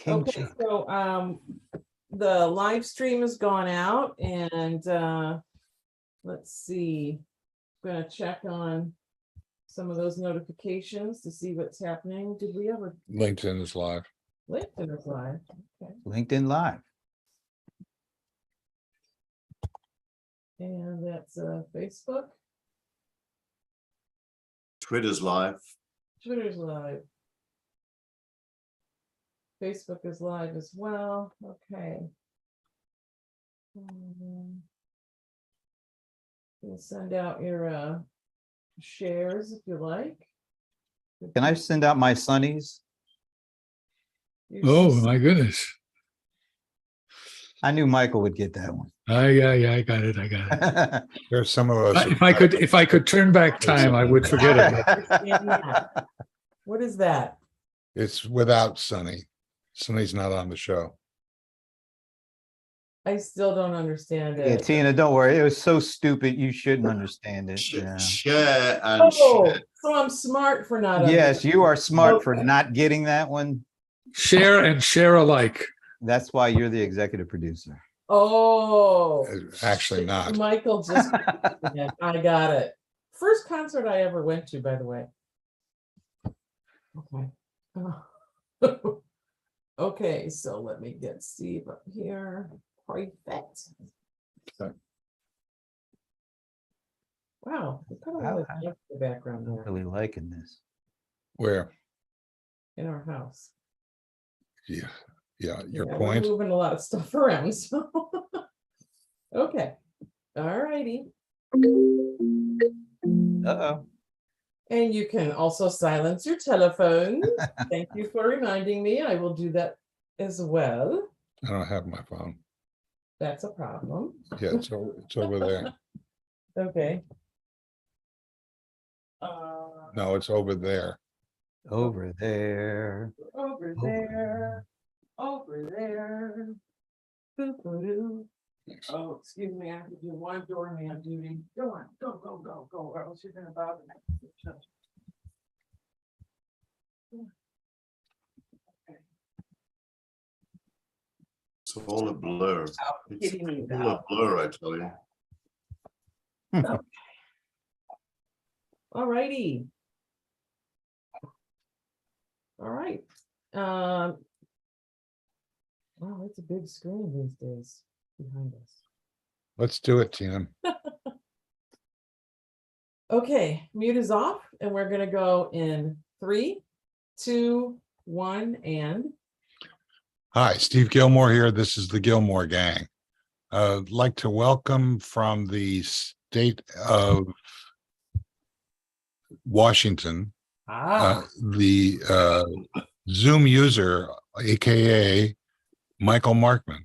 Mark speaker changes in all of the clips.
Speaker 1: King
Speaker 2: Okay,
Speaker 1: Chuck.
Speaker 2: so the live stream has gone out and let's see. I'm gonna check on some of those notifications to see what's happening. Did we ever
Speaker 3: LinkedIn is live.
Speaker 2: LinkedIn is live? Okay.
Speaker 1: LinkedIn Live.
Speaker 2: And that's Facebook.
Speaker 4: Twitter's live.
Speaker 2: Twitter's live. Facebook is live as well. Okay. You'll send out your shares if you like.
Speaker 1: Can I send out my Sunnies?
Speaker 5: Oh, my goodness.
Speaker 1: I knew Michael would get that one.
Speaker 5: Yeah, I got it. I got it.
Speaker 3: There's some of us.
Speaker 5: If I could turn back time, I would forget it.
Speaker 2: Understand that. What is that?
Speaker 3: It's without Sonny. Sonny's not on the show.
Speaker 2: I still don't understand
Speaker 1: Yeah,
Speaker 2: it.
Speaker 1: Tina, don't worry. It was so stupid. You shouldn't understand it. Yeah.
Speaker 4: Share and
Speaker 2: Oh,
Speaker 4: share.
Speaker 2: so I'm smart for not.
Speaker 1: Yes, you are smart for
Speaker 2: Okay.
Speaker 1: not getting that one.
Speaker 5: Share and share alike.
Speaker 1: That's why you're the executive producer.
Speaker 2: Oh,
Speaker 3: Actually not.
Speaker 2: Michael just. Yeah, I got it. First concert I ever went to, by the way. Okay. Okay, so let me get Steve up here. Perfect.
Speaker 3: Okay.
Speaker 2: Wow, look at all
Speaker 1: Wow.
Speaker 2: the lights in the background
Speaker 1: I'm
Speaker 2: there
Speaker 1: really liking this.
Speaker 3: Where?
Speaker 2: in our house.
Speaker 3: Yeah. Yeah. Your
Speaker 2: Yeah, we're
Speaker 3: point.
Speaker 2: moving a lot of stuff around, so. Okay, all righty.
Speaker 1: Uh-oh.
Speaker 2: And you can also silence your telephone. Thank you for reminding me. I will do that as well.
Speaker 3: I don't have my phone.
Speaker 2: That's a problem.
Speaker 3: Yeah, it's over there.
Speaker 2: Okay.
Speaker 3: No, it's over there.
Speaker 1: Over there.
Speaker 2: Over there. Over there. Boo-boo-doo. Oh, excuse me, I have to do one doorman duty. Go on, go, or else you're gonna bother me.
Speaker 4: It's all a blur. It's
Speaker 2: Kitty means
Speaker 4: all a
Speaker 2: out.
Speaker 4: blur, I tell you.
Speaker 2: All righty. All right. Wow, it's a big screen these days behind us.
Speaker 3: Let's do it, Tina.
Speaker 2: Okay, mute is off, and we're gonna go in 3, 2, 1, and
Speaker 3: Hi, Steve Gillmor here. This is the Gillmor Gang. I'd like to welcome from the state of Washington, the Zoom user, AKA Michael Markman.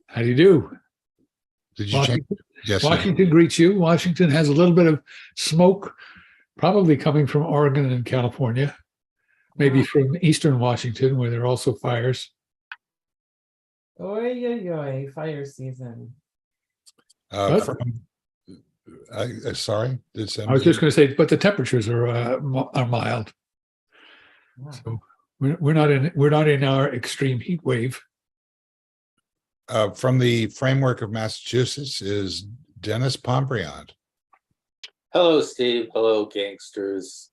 Speaker 5: How do you do?
Speaker 3: Did you change?
Speaker 5: Washington,
Speaker 3: Yes.
Speaker 5: Washington greets you. Washington has a little bit of smoke, probably coming from Oregon and California, maybe from eastern Washington, where there are also fires.
Speaker 2: Oy, fire season.
Speaker 3: Sorry, did
Speaker 5: I was just going to say, but the temperatures are mild,
Speaker 2: Wow.
Speaker 5: so we're not in our extreme heat wave.
Speaker 3: from the framework of Massachusetts is Dennis Pombriand.
Speaker 6: Hello, Steve. Hello, gangsters.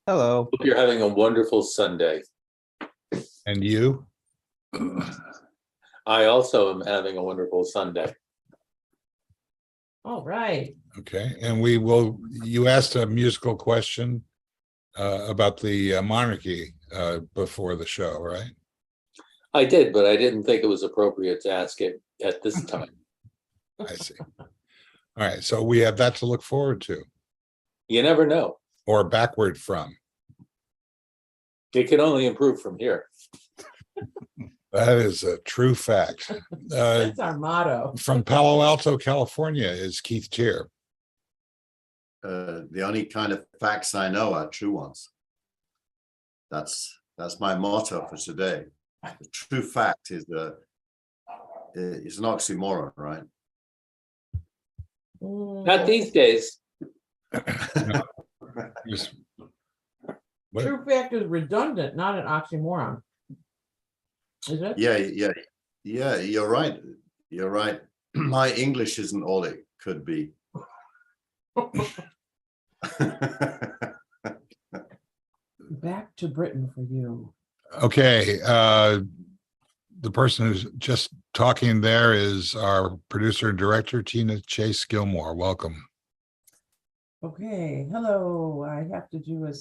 Speaker 1: Hello.
Speaker 6: Hope you're having a wonderful Sunday.
Speaker 3: And you?
Speaker 6: I also am having a wonderful Sunday.
Speaker 2: All right.
Speaker 3: Okay, and you asked a musical question about the monarchy before the show, right?
Speaker 6: I did, but I didn't think it was appropriate to ask it at this time.
Speaker 3: I see. All right, so we have that to look forward to,
Speaker 6: You never know.
Speaker 3: or backward from.
Speaker 6: It can only improve from here.
Speaker 3: That is a true fact.
Speaker 2: That's our motto.
Speaker 3: From Palo Alto, California is Keith Tier.
Speaker 4: The only kind of facts I know are true ones. That's my motto for today. The true fact is it's an oxymoron, right?
Speaker 6: Not these days.
Speaker 3: What?
Speaker 2: True fact is redundant, not an oxymoron. Is it?
Speaker 4: Yeah, you're right. You're right. My English isn't all it could be.
Speaker 2: Back to Britain for you.
Speaker 3: Okay, the person who's just talking there is our producer and director, Tina Chase Gillmor. Welcome.
Speaker 2: Okay, hello. I have to do a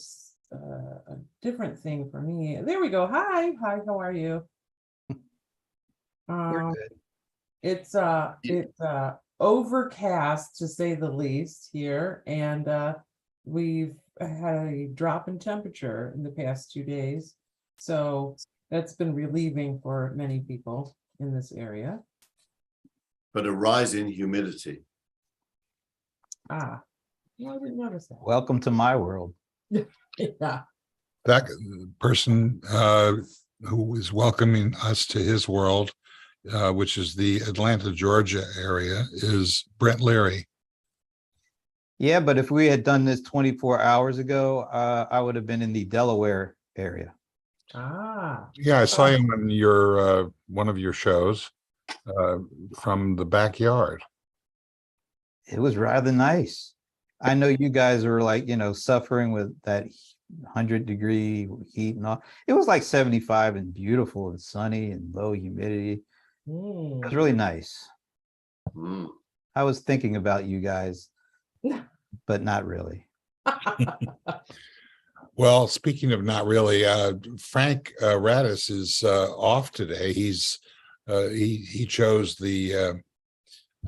Speaker 2: different thing for me. There we go. Hi, how are you?
Speaker 1: We're good.
Speaker 2: It's overcast to say the least here, and we've had a drop in temperature in the past 2 days, so that's been relieving for many people in this area.
Speaker 4: But a rise in humidity.
Speaker 2: Ah, well, I didn't notice that.
Speaker 1: Welcome to my world.
Speaker 2: Yeah.
Speaker 3: That person who is welcoming us to his world, which is the Atlanta, Georgia area, is Brent Leary.
Speaker 1: Yeah, but if we had done this 24 hours ago, I would have been in the Delaware area.
Speaker 2: Ah,
Speaker 3: Yeah, I saw him on your one of your shows from the backyard.
Speaker 1: It was rather nice. I know you guys are like, suffering with that 100-degree heat and all. It was like 75 and beautiful and sunny and low humidity. It was really nice.
Speaker 4: Mm.
Speaker 1: I was thinking about you guys, but not really.
Speaker 3: Well, speaking of not really, Frank Radis is off today. He chose the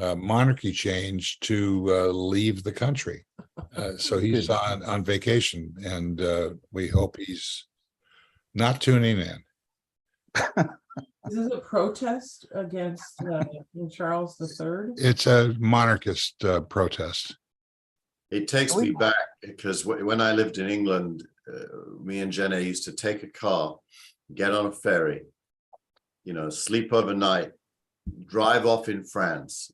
Speaker 3: monarchy change to leave the country. So he's
Speaker 1: Good.
Speaker 3: on vacation, and we hope he's not tuning in.
Speaker 2: this is a protest against King Charles III.
Speaker 3: It's a monarchist protest.
Speaker 4: It takes me back because when I lived in England, me and Jenna used to take a car, get on a ferry, sleep overnight, drive off in France,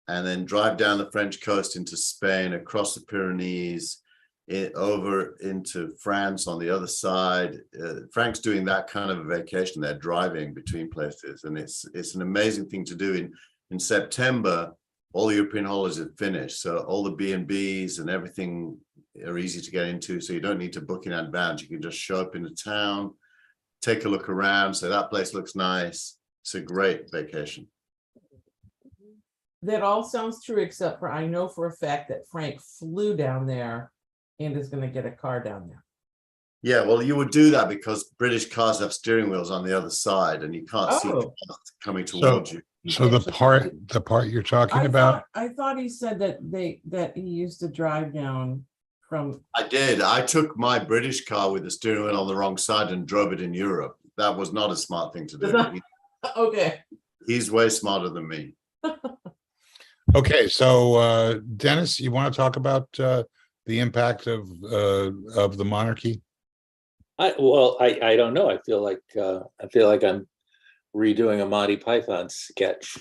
Speaker 4: and then drive down the French coast into Spain, across the Pyrenees, over into France on the other side. Frank's doing that kind of a vacation. They're driving between places, and it's an amazing thing to do. In September, all the European holidays are finished, so all the B&Bs and everything are easy to get into, so you don't need to book in advance. You can just show up in the town, take a look around, say that place looks nice. It's a great vacation.
Speaker 2: That all sounds true, except for I know for a fact that Frank flew down there and is going to get a car down there.
Speaker 4: Yeah, well, you would do that because British cars have steering wheels on the other side, and you can't see cars coming towards you.
Speaker 3: So the part you're talking about,
Speaker 2: I thought he said that he used to drive down from.
Speaker 4: I did. I took my British car with the steering wheel on the wrong side and drove it in Europe. That was not a smart thing to do.
Speaker 2: Okay.
Speaker 4: He's way smarter than me.
Speaker 3: okay. So Dennis, you want to talk about the impact of the monarchy?
Speaker 6: I don't know. I feel like I'm redoing a Monty Python sketch.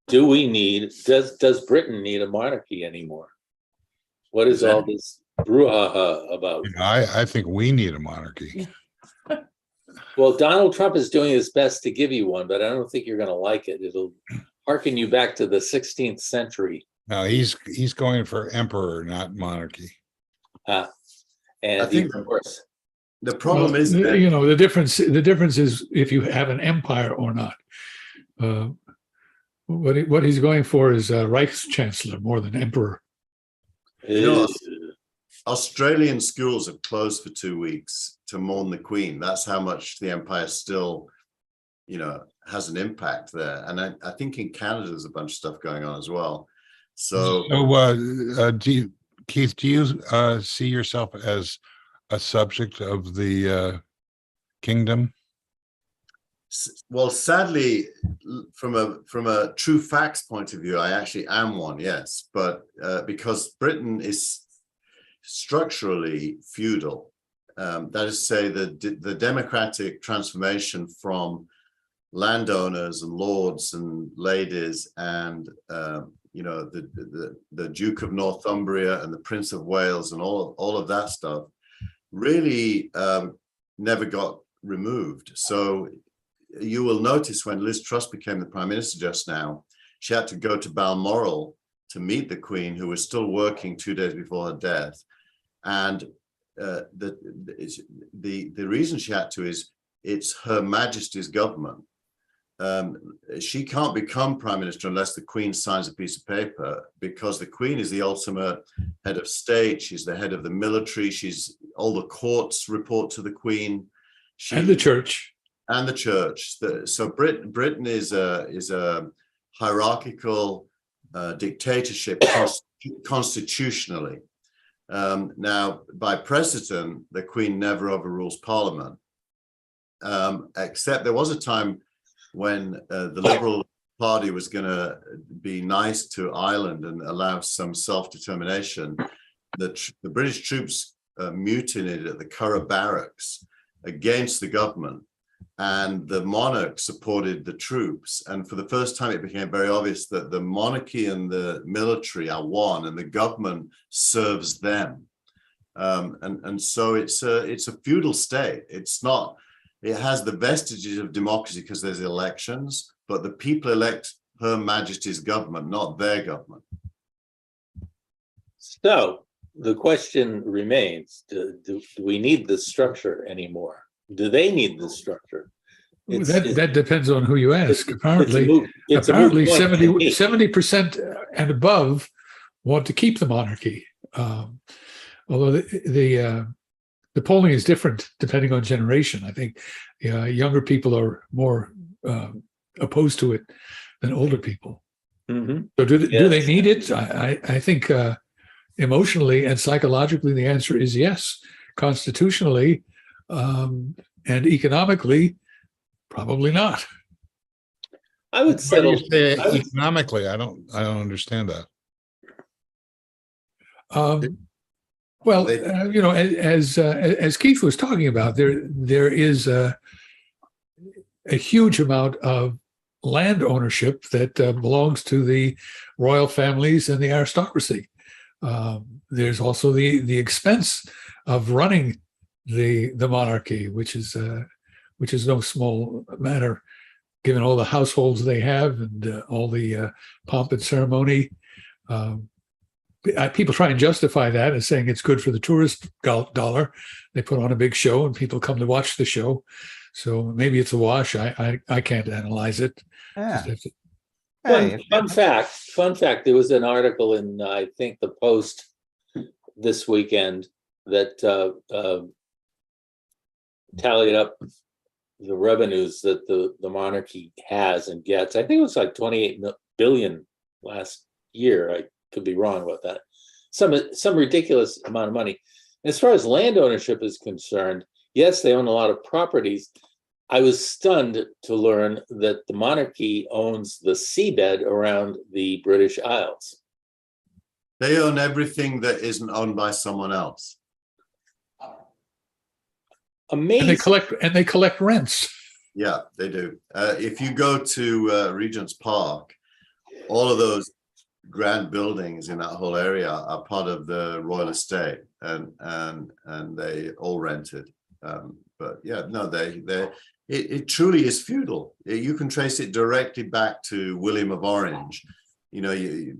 Speaker 6: Does Britain need a monarchy anymore? What is all this brouhaha about?
Speaker 3: I think we need a monarchy.
Speaker 6: Well, Donald Trump is doing his best to give you one, but I don't think you're going to like it. It'll harken you back to the 16th century.
Speaker 3: No, he's going for emperor, not monarchy.
Speaker 6: And
Speaker 4: I think
Speaker 6: of course,
Speaker 4: the problem is that,
Speaker 5: the difference is if you have an empire or not. What he's going for is Reichschancellor more than emperor.
Speaker 4: Australian schools have closed for 2 weeks to mourn the Queen. That's how much the empire still, has an impact there. And I think in Canada there's a bunch of stuff going on as well. So Keith, do you see yourself as a subject of the kingdom? Well, sadly, from a true facts point of view, I actually am one, yes. But because Britain is structurally feudal, that is to say, the democratic transformation from landowners and lords and ladies and the Duke of Northumbria and the Prince of Wales and all of that stuff really never got removed. So you will notice when Liz Truss became the prime minister just now, she had to go to Balmoral to meet the Queen, who was still working 2 days before her death. And the reason she had to is it's Her Majesty's government. She can't become prime minister unless the Queen signs a piece of paper, because the Queen is the ultimate head of state. She's the head of the military. All the courts report to the Queen.
Speaker 5: And the church.
Speaker 4: And the church. So Britain is a hierarchical dictatorship constitutionally. Now, by precedent, the Queen never overrules Parliament, except there was a time when the Liberal Party was going to be nice to Ireland and allow some self-determination. The British troops mutinied at the Curragh barracks against the government, and the monarch supported the troops. And for the first time, it became very obvious that the monarchy and the military are one, and the government serves them. And so it's a feudal state. It's not. It has the vestiges of democracy because there's elections, but the people elect Her Majesty's government, not their government.
Speaker 6: So the question remains, do we need this structure anymore? Do they need this structure?
Speaker 5: That depends on who you ask. Apparently,
Speaker 6: it's a moot point to me.
Speaker 5: 70% and above want to keep the monarchy. Although the polling is different depending on generation. I think younger people are more opposed to it than older people.
Speaker 6: Mm-hmm.
Speaker 5: So do they need it? I think emotionally and psychologically, the answer is yes. Constitutionally and economically, probably not.
Speaker 6: I would settle.
Speaker 3: Economically, I don't understand that.
Speaker 5: Well, as Keith was talking about, there is a huge amount of land ownership that belongs to the royal families and the aristocracy. There's also the expense of running the monarchy, which is no small matter, given all the households they have and all the pomp and ceremony. People try and justify that as saying it's good for the tourist dollar. They put on a big show and people come to watch the show. So maybe it's a wash. I can't analyze it.
Speaker 1: Yeah.
Speaker 6: Fun fact. There was an article in, I think, the Post this weekend that tallied up the revenues that the monarchy has and gets. I think it was like 28 billion last year. I could be wrong about that. Some ridiculous amount of money. As far as land ownership is concerned, yes, they own a lot of properties. I was stunned to learn that the monarchy owns the seabed around the British Isles.
Speaker 4: They own everything that isn't owned by someone else.
Speaker 6: Amazing.
Speaker 5: And they collect rents.
Speaker 4: Yeah, they do. If you go to Regent's Park, all of those grand buildings in that whole area are part of the royal estate, and they all rented. But yeah, no, it truly is feudal. You can trace it directly back to William of Orange.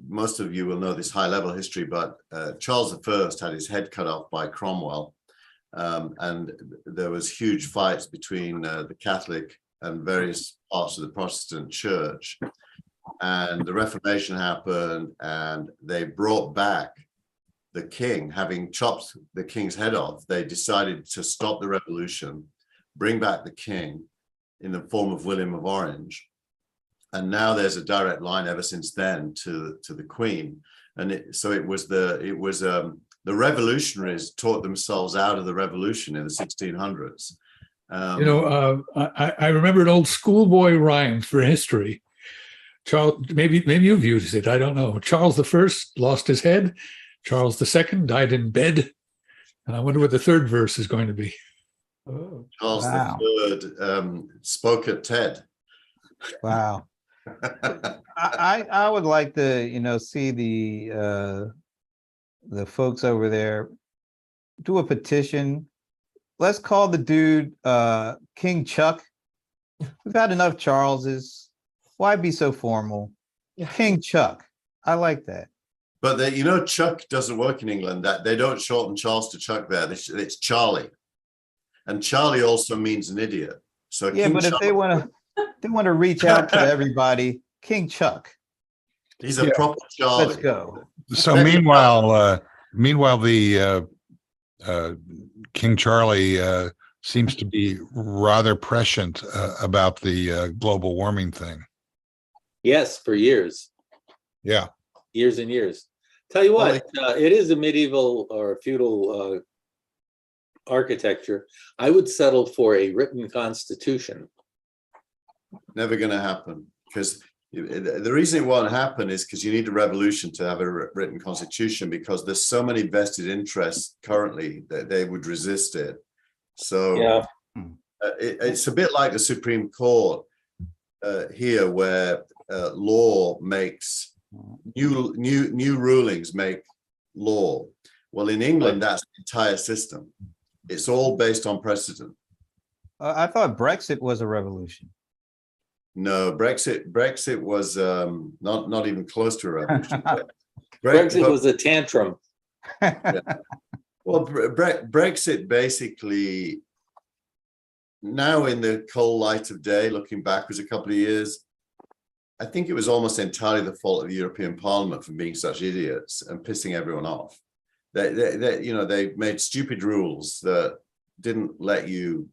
Speaker 4: Most of you will know this high-level history, but Charles I had his head cut off by Cromwell, and there was huge fights between the Catholic and various parts of the Protestant church. And the Reformation happened, and they brought back the king. Having chopped the king's head off, they decided to stop the revolution, bring back the king in the form of William of Orange. And now there's a direct line ever since then to the Queen. And so it was the revolutionaries taught themselves out of the revolution in the 1600s.
Speaker 5: I remember an old schoolboy rhyme for history. Charles, maybe you've used it. I don't know. Charles I lost his head. Charles II died in bed. And I wonder what the third verse is going to be.
Speaker 4: Charles III spoke at TED.
Speaker 1: Wow. I would like to, see the folks over there do a petition. Let's call the dude King Chuck, We've had enough Charleses. Why be so formal? King Chuck. I like that.
Speaker 4: But you know, Chuck doesn't work in England. That they don't shorten Charles to Chuck there. It's Charlie, and Charlie also means an idiot. So
Speaker 1: Yeah,
Speaker 4: King
Speaker 1: but if they want to reach out to everybody, King Chuck.
Speaker 4: he's a
Speaker 3: Yeah.
Speaker 4: proper Charlie.
Speaker 1: Let's go.
Speaker 3: So meanwhile, the King Charlie seems to be rather prescient about the global warming thing.
Speaker 6: Yes, for years,
Speaker 3: Yeah.
Speaker 6: years and years. Tell you
Speaker 4: Well,
Speaker 6: what, it is a medieval or feudal architecture. I would settle for a written constitution.
Speaker 4: Never going to happen, because the reason it won't happen is because you need a revolution to have a written constitution, because there's so many vested interests currently that they would resist it. So
Speaker 6: Yeah.
Speaker 4: it's a bit like the Supreme Court here, where law makes new rulings make law. Well, in England, that's the entire system. It's all based on precedent.
Speaker 1: I thought Brexit was a revolution.
Speaker 4: No, Brexit was not even close to a revolution.
Speaker 6: Brexit was a tantrum.
Speaker 4: Well, Brexit basically, now in the cold light of day, looking backwards a couple of years, I think it was almost entirely the fault of the European Parliament for being such idiots and pissing everyone off. They made stupid rules that didn't let you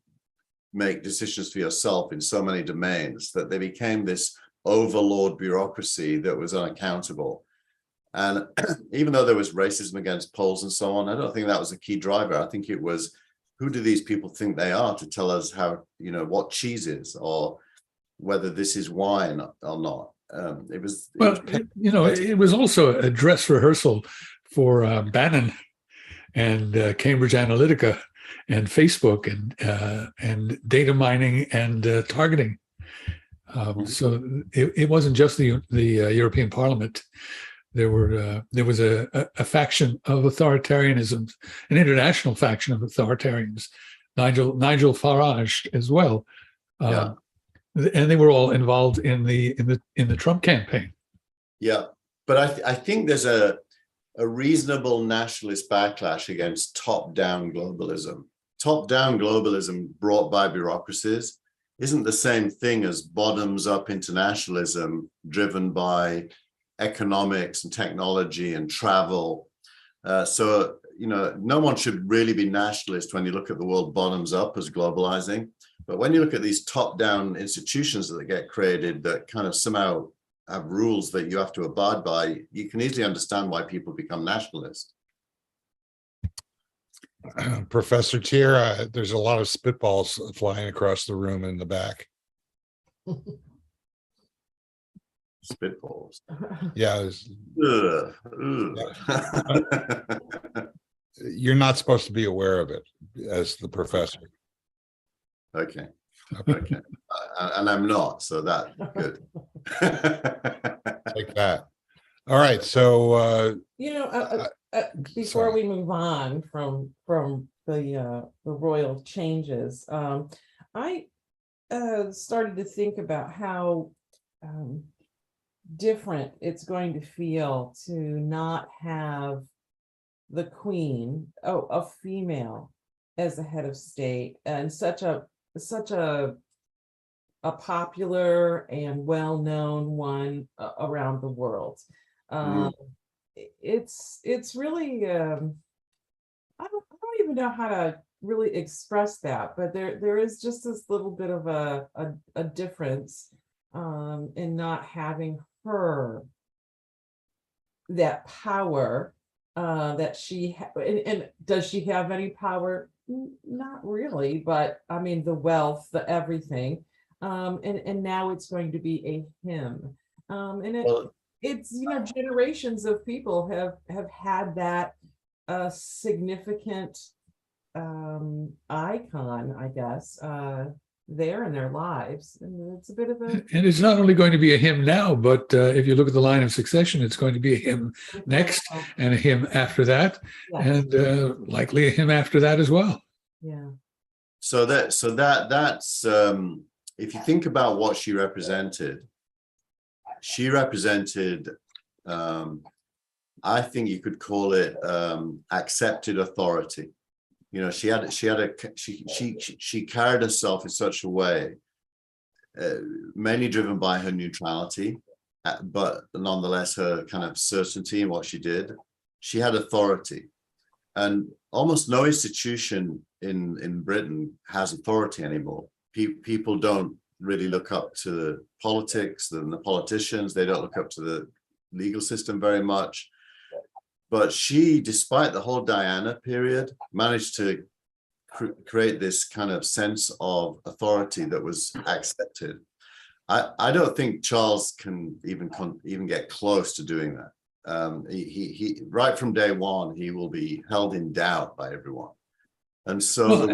Speaker 4: make decisions for yourself in so many domains, that they became this overlord bureaucracy that was unaccountable. And even though there was racism against Poles and so on, I don't think that was a key driver. I think it was, who do these people think they are to tell us how, what cheese is, or whether this is wine or not? It was
Speaker 5: also a dress rehearsal for Bannon and Cambridge Analytica and Facebook and data mining and targeting. So it wasn't just the European Parliament. There was a faction of authoritarianism, an international faction of authoritarians, Nigel Farage as well, and they were all involved in the Trump campaign.
Speaker 4: Yeah, but I think there's a reasonable nationalist backlash against top-down globalism. Top-down globalism brought by bureaucracies isn't the same thing as bottoms-up internationalism driven by economics and technology and travel. So no one should really be nationalist when you look at the world bottoms up as globalizing. But when you look at these top-down institutions that get created that kind of somehow have rules that you have to abide by, you can easily understand why people become nationalist.
Speaker 3: Professor Tier, there's a lot of spitballs flying across the room in the back.
Speaker 4: Spitballs.
Speaker 3: Yeah.
Speaker 4: Ugh.
Speaker 3: You're not supposed to be aware of it as the professor.
Speaker 4: Okay. And I'm not, so that's good.
Speaker 3: Like that. All right. So
Speaker 2: before we move on from the royal changes, I started to think about how different it's going to feel to not have the queen, a female, as the head of state, and such a popular and well-known one around the world. It's really I don't even know how to really express that, but there is just this little bit of a difference in not having her, that power that she and does she have any power? Not really, but I mean the wealth, the everything, and now it's going to be a him, and it's generations of people have had that significant icon, I guess, there in their lives, and it's a bit of a.
Speaker 5: And it's not only going to be a him now, but if you look at the line of succession, it's going to be a him next and a him after that,
Speaker 2: Yes.
Speaker 5: and likely a him after that as well.
Speaker 2: Yeah.
Speaker 4: So that's if you think about what she represented, I think you could call it accepted authority. You know, she carried herself in such a way, mainly driven by her neutrality, but nonetheless her kind of certainty in what she did. She had authority, and almost no institution in Britain has authority anymore. People don't really look up to the politics and the politicians. They don't look up to the legal system very much. But she, despite the whole Diana period, managed to create this kind of sense of authority that was accepted. I don't think Charles can even get close to doing that. He right from day one, he will be held in doubt by everyone. And so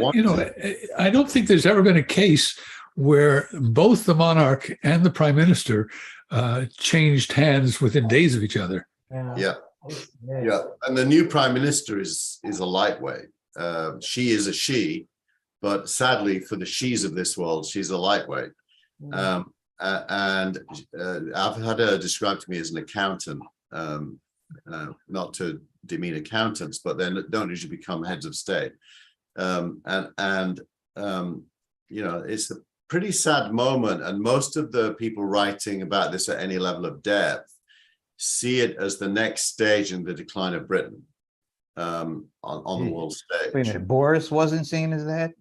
Speaker 5: I don't think there's ever been a case where both the monarch and the prime minister changed hands within days of each other.
Speaker 4: Yeah. And the new prime minister is a lightweight. She is a she, but sadly for the she's of this world, she's a lightweight. And I've had her described to me as an accountant, not to demean accountants, but they don't usually become heads of state. You know, it's a pretty sad moment, and most of the people writing about this at any level of depth see it as the next stage in the decline of Britain on the world stage.
Speaker 1: Wait a minute, Boris wasn't seen as that?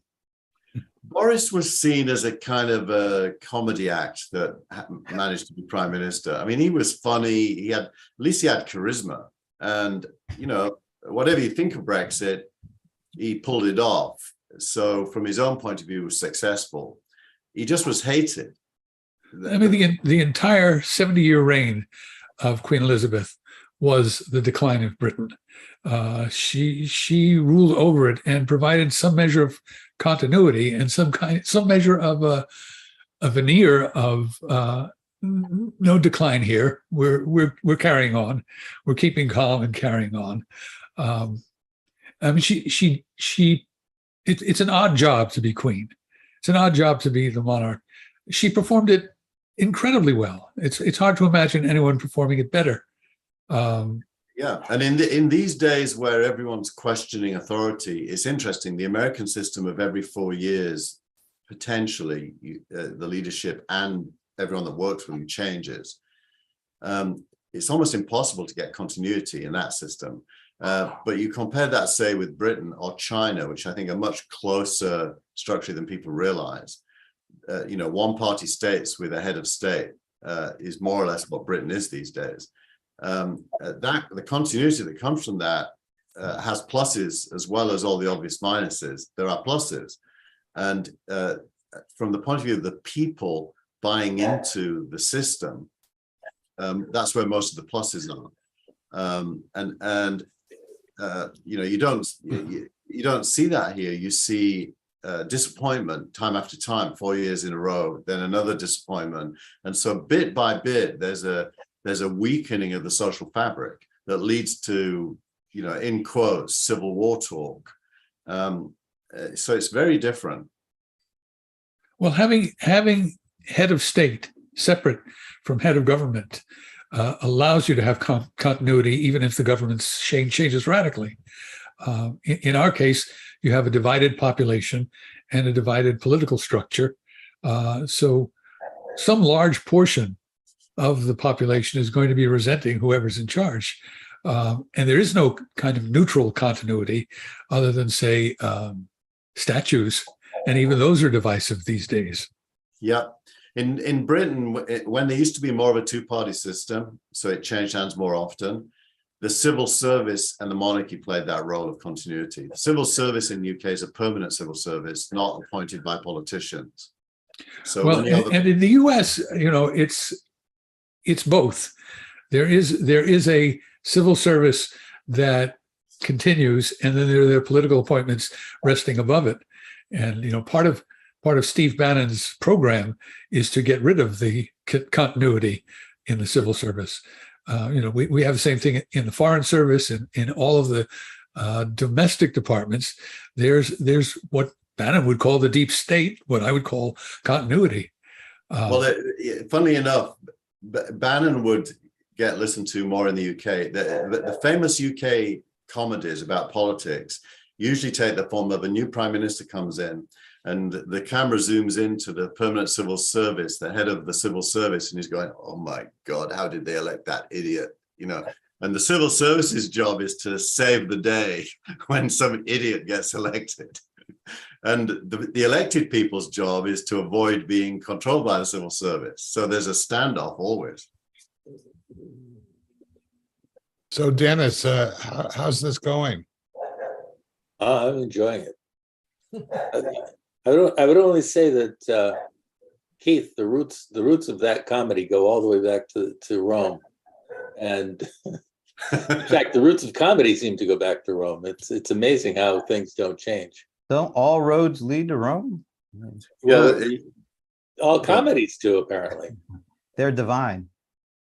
Speaker 4: Boris was seen as a kind of a comedy act that managed to be prime minister. I mean, he was funny. At least he had charisma. And, you know, whatever you think of Brexit, he pulled it off. So from his own point of view, he was successful. He just was hated.
Speaker 5: I mean, the entire 70-year reign of Queen Elizabeth was the decline of Britain. She ruled over it and provided some measure of continuity and some measure of a veneer of no decline here. We're carrying on. We're keeping calm and carrying on. I mean, it's an odd job to be queen. It's an odd job to be the monarch. She performed it incredibly well. It's hard to imagine anyone performing it better.
Speaker 4: Yeah, and in these days where everyone's questioning authority, it's interesting. The American system of every 4 years, potentially the leadership and everyone that works with them changes. It's almost impossible to get continuity in that system. But you compare that, say, with Britain or China, which I think are much closer structurally than people realize. You know, one-party states with a head of state is more or less what Britain is these days. The continuity that comes from that has pluses as well as all the obvious minuses. There are pluses, and from the point of view of the people buying into the system, that's where most of the pluses are. You know, you don't see that here. You see disappointment time after time, 4 years in a row, then another disappointment, and so bit by bit, there's a weakening of the social fabric that leads to, you know, in quotes, civil war talk. So it's very different.
Speaker 5: Well, having head of state separate from head of government allows you to have continuity, even if the government changes radically. In our case, you have a divided population and a divided political structure. So some large portion of the population is going to be resenting whoever's in charge. And there is no kind of neutral continuity other than, say, statues. And even those are divisive these days.
Speaker 4: Yeah. In Britain, when there used to be more of a two-party system, so it changed hands more often, the civil service and the monarchy played that role of continuity. The civil service in the UK is a permanent civil service, not appointed by politicians. So
Speaker 5: well, and in the US, you know, it's both. There is a civil service that continues, and then there are political appointments resting above it. And, you know, part of Steve Bannon's program is to get rid of the continuity in the civil service. You know, we have the same thing in the foreign service and in all of the domestic departments. There's what Bannon would call the deep state what I would call continuity.
Speaker 4: Well, funnily enough, Bannon would get listened to more in the UK. The famous UK comedies about politics usually take the form of a new prime minister comes in, and the camera zooms into the permanent civil service, the head of the civil service, and he's going, "Oh my God, how did they elect that idiot?" You know. And the civil service's job is to save the day when some idiot gets elected. And the elected people's job is to avoid being controlled by the civil service. So there's a standoff always.
Speaker 3: So Dennis, how's this going?
Speaker 6: I'm enjoying it. I would only say that Keith, the roots of that comedy go all the way back to Rome, and in fact, the roots of comedy seem to go back to Rome. It's amazing how things don't change.
Speaker 1: Don't all roads lead to Rome?
Speaker 6: Well, all comedies do, apparently.
Speaker 1: They're divine.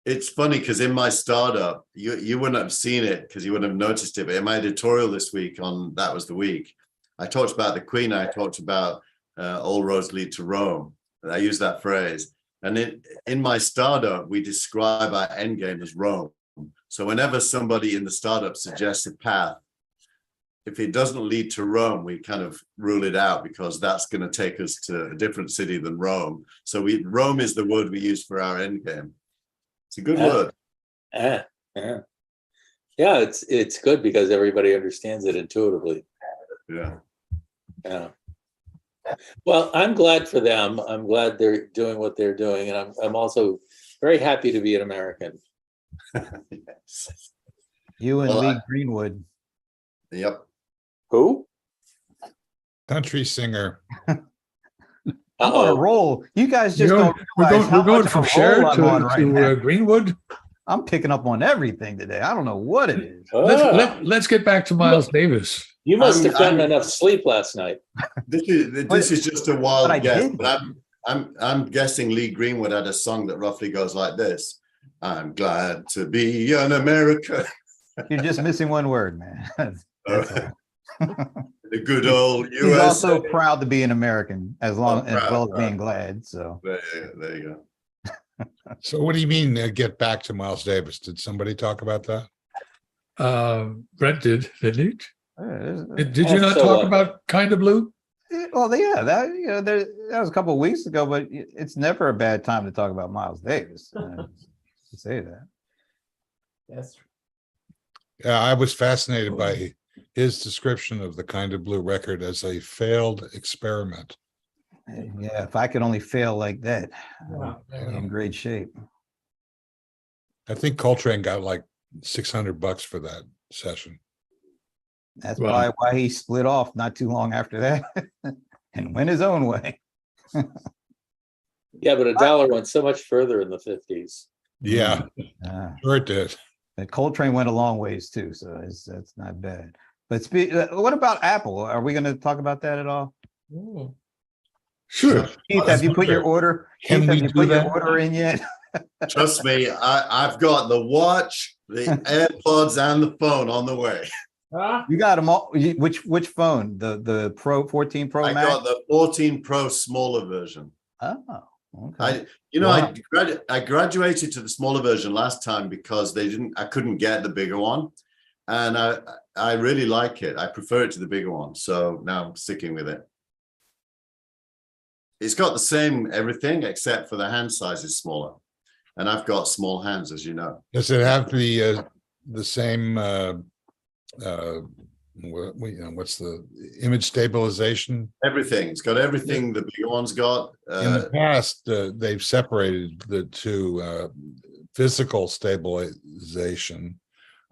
Speaker 4: It's funny because in my startup, you wouldn't have seen it because you wouldn't have noticed it. But in my editorial this week on That Was the Week, I talked about the Queen. I talked about all roads lead to Rome. I use that phrase. And in my startup, we describe our end game as Rome. So whenever somebody in the startup suggests a path, if it doesn't lead to Rome, we kind of rule it out because that's going to take us to a different city than Rome. So Rome is the word we use for our end game. It's a good word.
Speaker 6: Yeah, it's good because everybody understands it intuitively. Yeah. Well, I'm glad for them. I'm glad they're doing what they're doing, and I'm also very happy to be an American.
Speaker 4: Yes.
Speaker 1: You and Lee Greenwood.
Speaker 4: Yep.
Speaker 6: Who?
Speaker 3: Country singer.
Speaker 1: I'm on a roll. You guys just don't
Speaker 5: We're
Speaker 1: realize how
Speaker 5: going
Speaker 1: much
Speaker 5: from
Speaker 1: of a
Speaker 5: Cher
Speaker 1: roll I'm on right now.
Speaker 5: to Greenwood.
Speaker 1: I'm picking up on everything today. I don't know what it is.
Speaker 5: Let's get back to Miles Davis.
Speaker 6: You must have gotten enough sleep last night.
Speaker 4: This is just a wild
Speaker 1: I
Speaker 4: guess,
Speaker 1: didn't.
Speaker 4: but I'm guessing Lee Greenwood had a song that roughly goes like this: "I'm glad to be an American."
Speaker 1: You're just missing one word, man. That's all.
Speaker 4: The good old
Speaker 1: He's
Speaker 4: US.
Speaker 1: also proud to be an American, as well as
Speaker 4: proud.
Speaker 1: being glad. So
Speaker 4: There you go.
Speaker 3: So what do you mean get back to Miles Davis? Did somebody talk about that?
Speaker 5: Brent did, didn't he? Did you not
Speaker 6: So
Speaker 5: talk
Speaker 6: what?
Speaker 5: about Kind of Blue?
Speaker 1: well, yeah, that was a couple of weeks ago, but it's never a bad time to talk about Miles Davis. To say that.
Speaker 2: That's
Speaker 3: Yeah, I was fascinated by his description of the Kind of Blue record as a failed experiment.
Speaker 1: Yeah, if I could only fail like that,
Speaker 2: wow.
Speaker 1: I'd be in great shape.
Speaker 3: I think Coltrane got like $600 for that session.
Speaker 1: That's
Speaker 5: Wow.
Speaker 1: probably why he split off not too long after that and went his own way.
Speaker 6: Yeah, but a dollar went so much further in the 50s.
Speaker 3: Yeah, sure it did.
Speaker 1: But Coltrane went a long ways too, so that's not bad. But what about Apple? Are we going to talk about that at all?
Speaker 2: Mm.
Speaker 5: Sure.
Speaker 1: Keith, have you put your order?
Speaker 3: Can
Speaker 1: Keith,
Speaker 3: we
Speaker 1: have you
Speaker 3: do
Speaker 1: put your
Speaker 3: that?
Speaker 1: order in yet?
Speaker 4: Trust me, I've got the watch, the AirPods, and the phone on the way.
Speaker 2: Ah,
Speaker 1: You got them all. Which phone? The Pro 14 Pro
Speaker 4: I
Speaker 1: Max?
Speaker 4: got the 14 Pro smaller version.
Speaker 1: Oh, okay.
Speaker 4: I graduated to the smaller version last time because I couldn't get the bigger one, and I really like it. I prefer it to the bigger one, so now I'm sticking with it. It's got the same everything except for the hand size is smaller, and I've got small hands, as you know.
Speaker 3: Does it have the same what's the image stabilization?
Speaker 4: Everything. It's got everything the bigger one's got.
Speaker 3: In the past, they've separated the two. Physical stabilization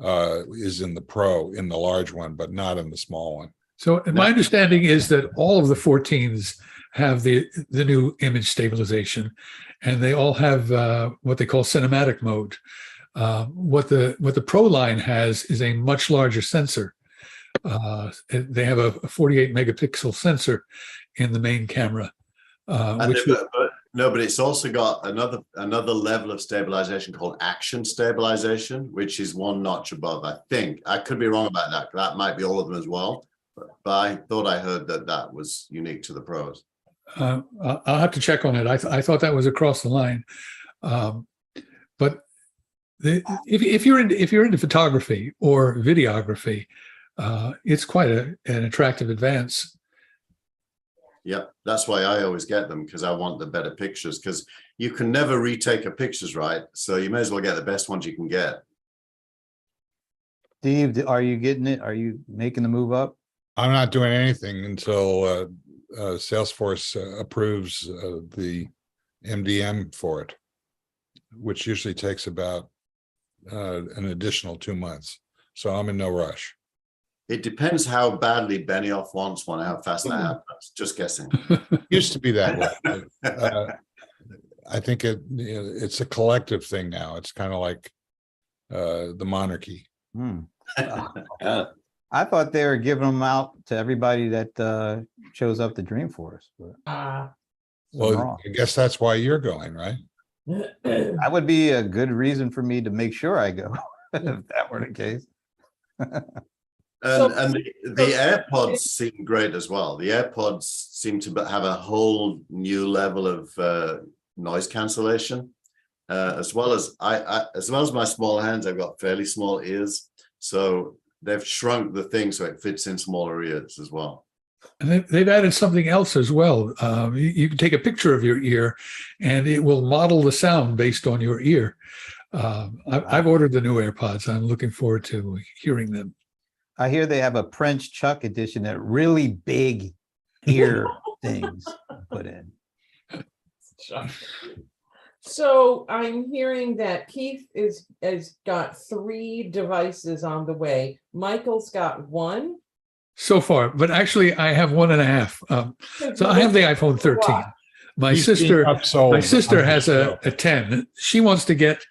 Speaker 3: is in the Pro, in the large one, but not in the small one.
Speaker 5: So my understanding is that all of the 14s have the new image stabilization, and they all have what they call cinematic mode. What the Pro line has is a much larger sensor. They have a 48 megapixel sensor in the main camera,
Speaker 4: but it's also got another level of stabilization called action stabilization, which is one notch above. I think I could be wrong about that. That might be all of them as well. but I thought I heard that that was unique to the pros.
Speaker 5: I'll have to check on it. I thought that was across the line. But if you're into photography or videography, it's quite an attractive advance.
Speaker 4: Yep, that's why I always get them, because I want the better pictures, because you can never retake a pictures right, so you may as well get the best ones you can get.
Speaker 1: Steve, are you getting it? Are you making the move up?
Speaker 3: I'm not doing anything until Salesforce approves the MDM for it, which usually takes about an additional 2 months. So I'm in no rush.
Speaker 4: It depends how badly Benioff wants one, how fast that happens. Just guessing.
Speaker 3: Used to be that way. I think it's a collective thing now. It's kind of like the monarchy.
Speaker 1: Hmm.
Speaker 6: Yeah.
Speaker 1: I thought they were giving them out to everybody that shows up to Dreamforce, but I'm
Speaker 3: Well,
Speaker 1: wrong.
Speaker 3: I guess that's why you're going, right?
Speaker 1: That would be a good reason for me to make sure I go, if that were the case.
Speaker 4: And the AirPods seem great as well. The AirPods seem to have a whole new level of noise cancellation, as well as my small hands. I've got fairly small ears, so they've shrunk the thing so it fits in smaller ears as well.
Speaker 5: And they've added something else as well. You can take a picture of your ear, and it will model the sound based on your ear. I've ordered the new AirPods. I'm looking forward to hearing them.
Speaker 1: I hear they have a Prince Chuck edition that really big ear things put in.
Speaker 2: So I'm hearing that Keith has got 3 devices on the way. Michael's got 1.
Speaker 5: So far, but actually I have 1.5. So I have the iPhone 13. My
Speaker 3: He's being
Speaker 5: sister
Speaker 3: upsold.
Speaker 5: has a 10. She wants to get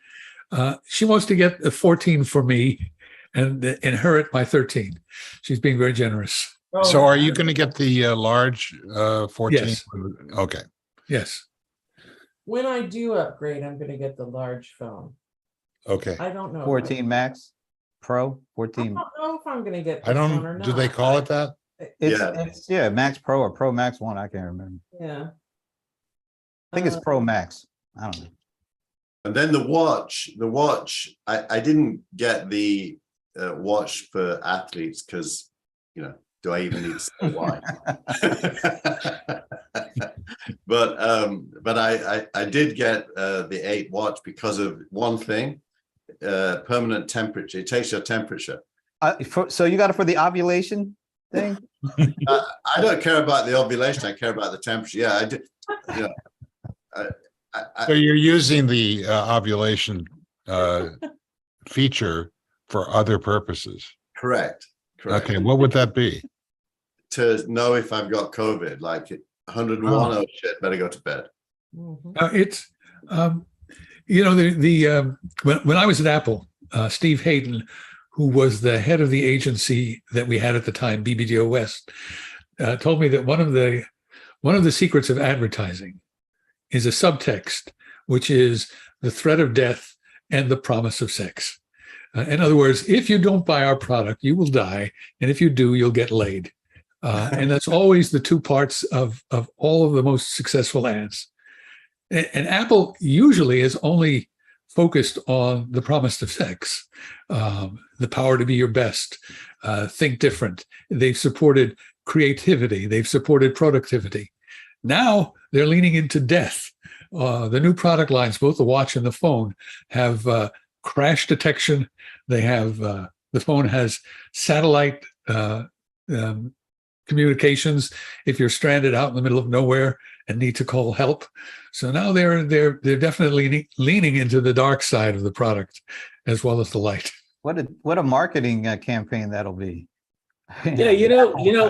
Speaker 5: a 14 for me and inherit my 13. She's being very generous.
Speaker 3: So are you going to get the large 14?
Speaker 5: Yes.
Speaker 3: Okay.
Speaker 5: Yes.
Speaker 2: When I do upgrade, I'm going to get the large phone.
Speaker 3: Okay.
Speaker 2: I don't know.
Speaker 1: 14 Max Pro,
Speaker 2: I
Speaker 1: 14.
Speaker 2: don't know if I'm going to get.
Speaker 3: I
Speaker 2: this one or
Speaker 3: don't, do they
Speaker 2: not.
Speaker 3: call it that?
Speaker 1: It's Max Pro or Pro Max 1. I can't remember.
Speaker 2: Yeah.
Speaker 1: I think it's Pro Max. I don't know.
Speaker 4: And then the watch, I didn't get the watch for athletes because, do I even need to say why? But I did get the 8 watch because of one thing, permanent temperature. It takes your temperature.
Speaker 1: So you got it for the ovulation thing?
Speaker 4: I don't care about the ovulation. I care about the temperature. Yeah, I did.
Speaker 3: So you're using the ovulation feature for other purposes.
Speaker 4: Correct.
Speaker 3: Okay, what would that be?
Speaker 4: To know if I've got COVID, like 101, oh shit, better go to bed.
Speaker 5: It's when I was at Apple, Steve Hayden, who was the head of the agency that we had at the time, BBDO West, told me that one of the secrets of advertising is a subtext, which is the threat of death and the promise of sex. In other words, if you don't buy our product, you will die, and if you do, you'll get laid. And that's always the 2 parts of all of the most successful ads. And Apple usually is only focused on the promise of sex, the power to be your best, think different. They've supported creativity. They've supported productivity. Now they're leaning into death. The new product lines, both the watch and the phone, have crash detection. They have the phone has satellite communications if you're stranded out in the middle of nowhere and need to call help. So now they're definitely leaning into the dark side of the product as well as the light.
Speaker 1: What a marketing campaign that'll be.
Speaker 6: Yeah,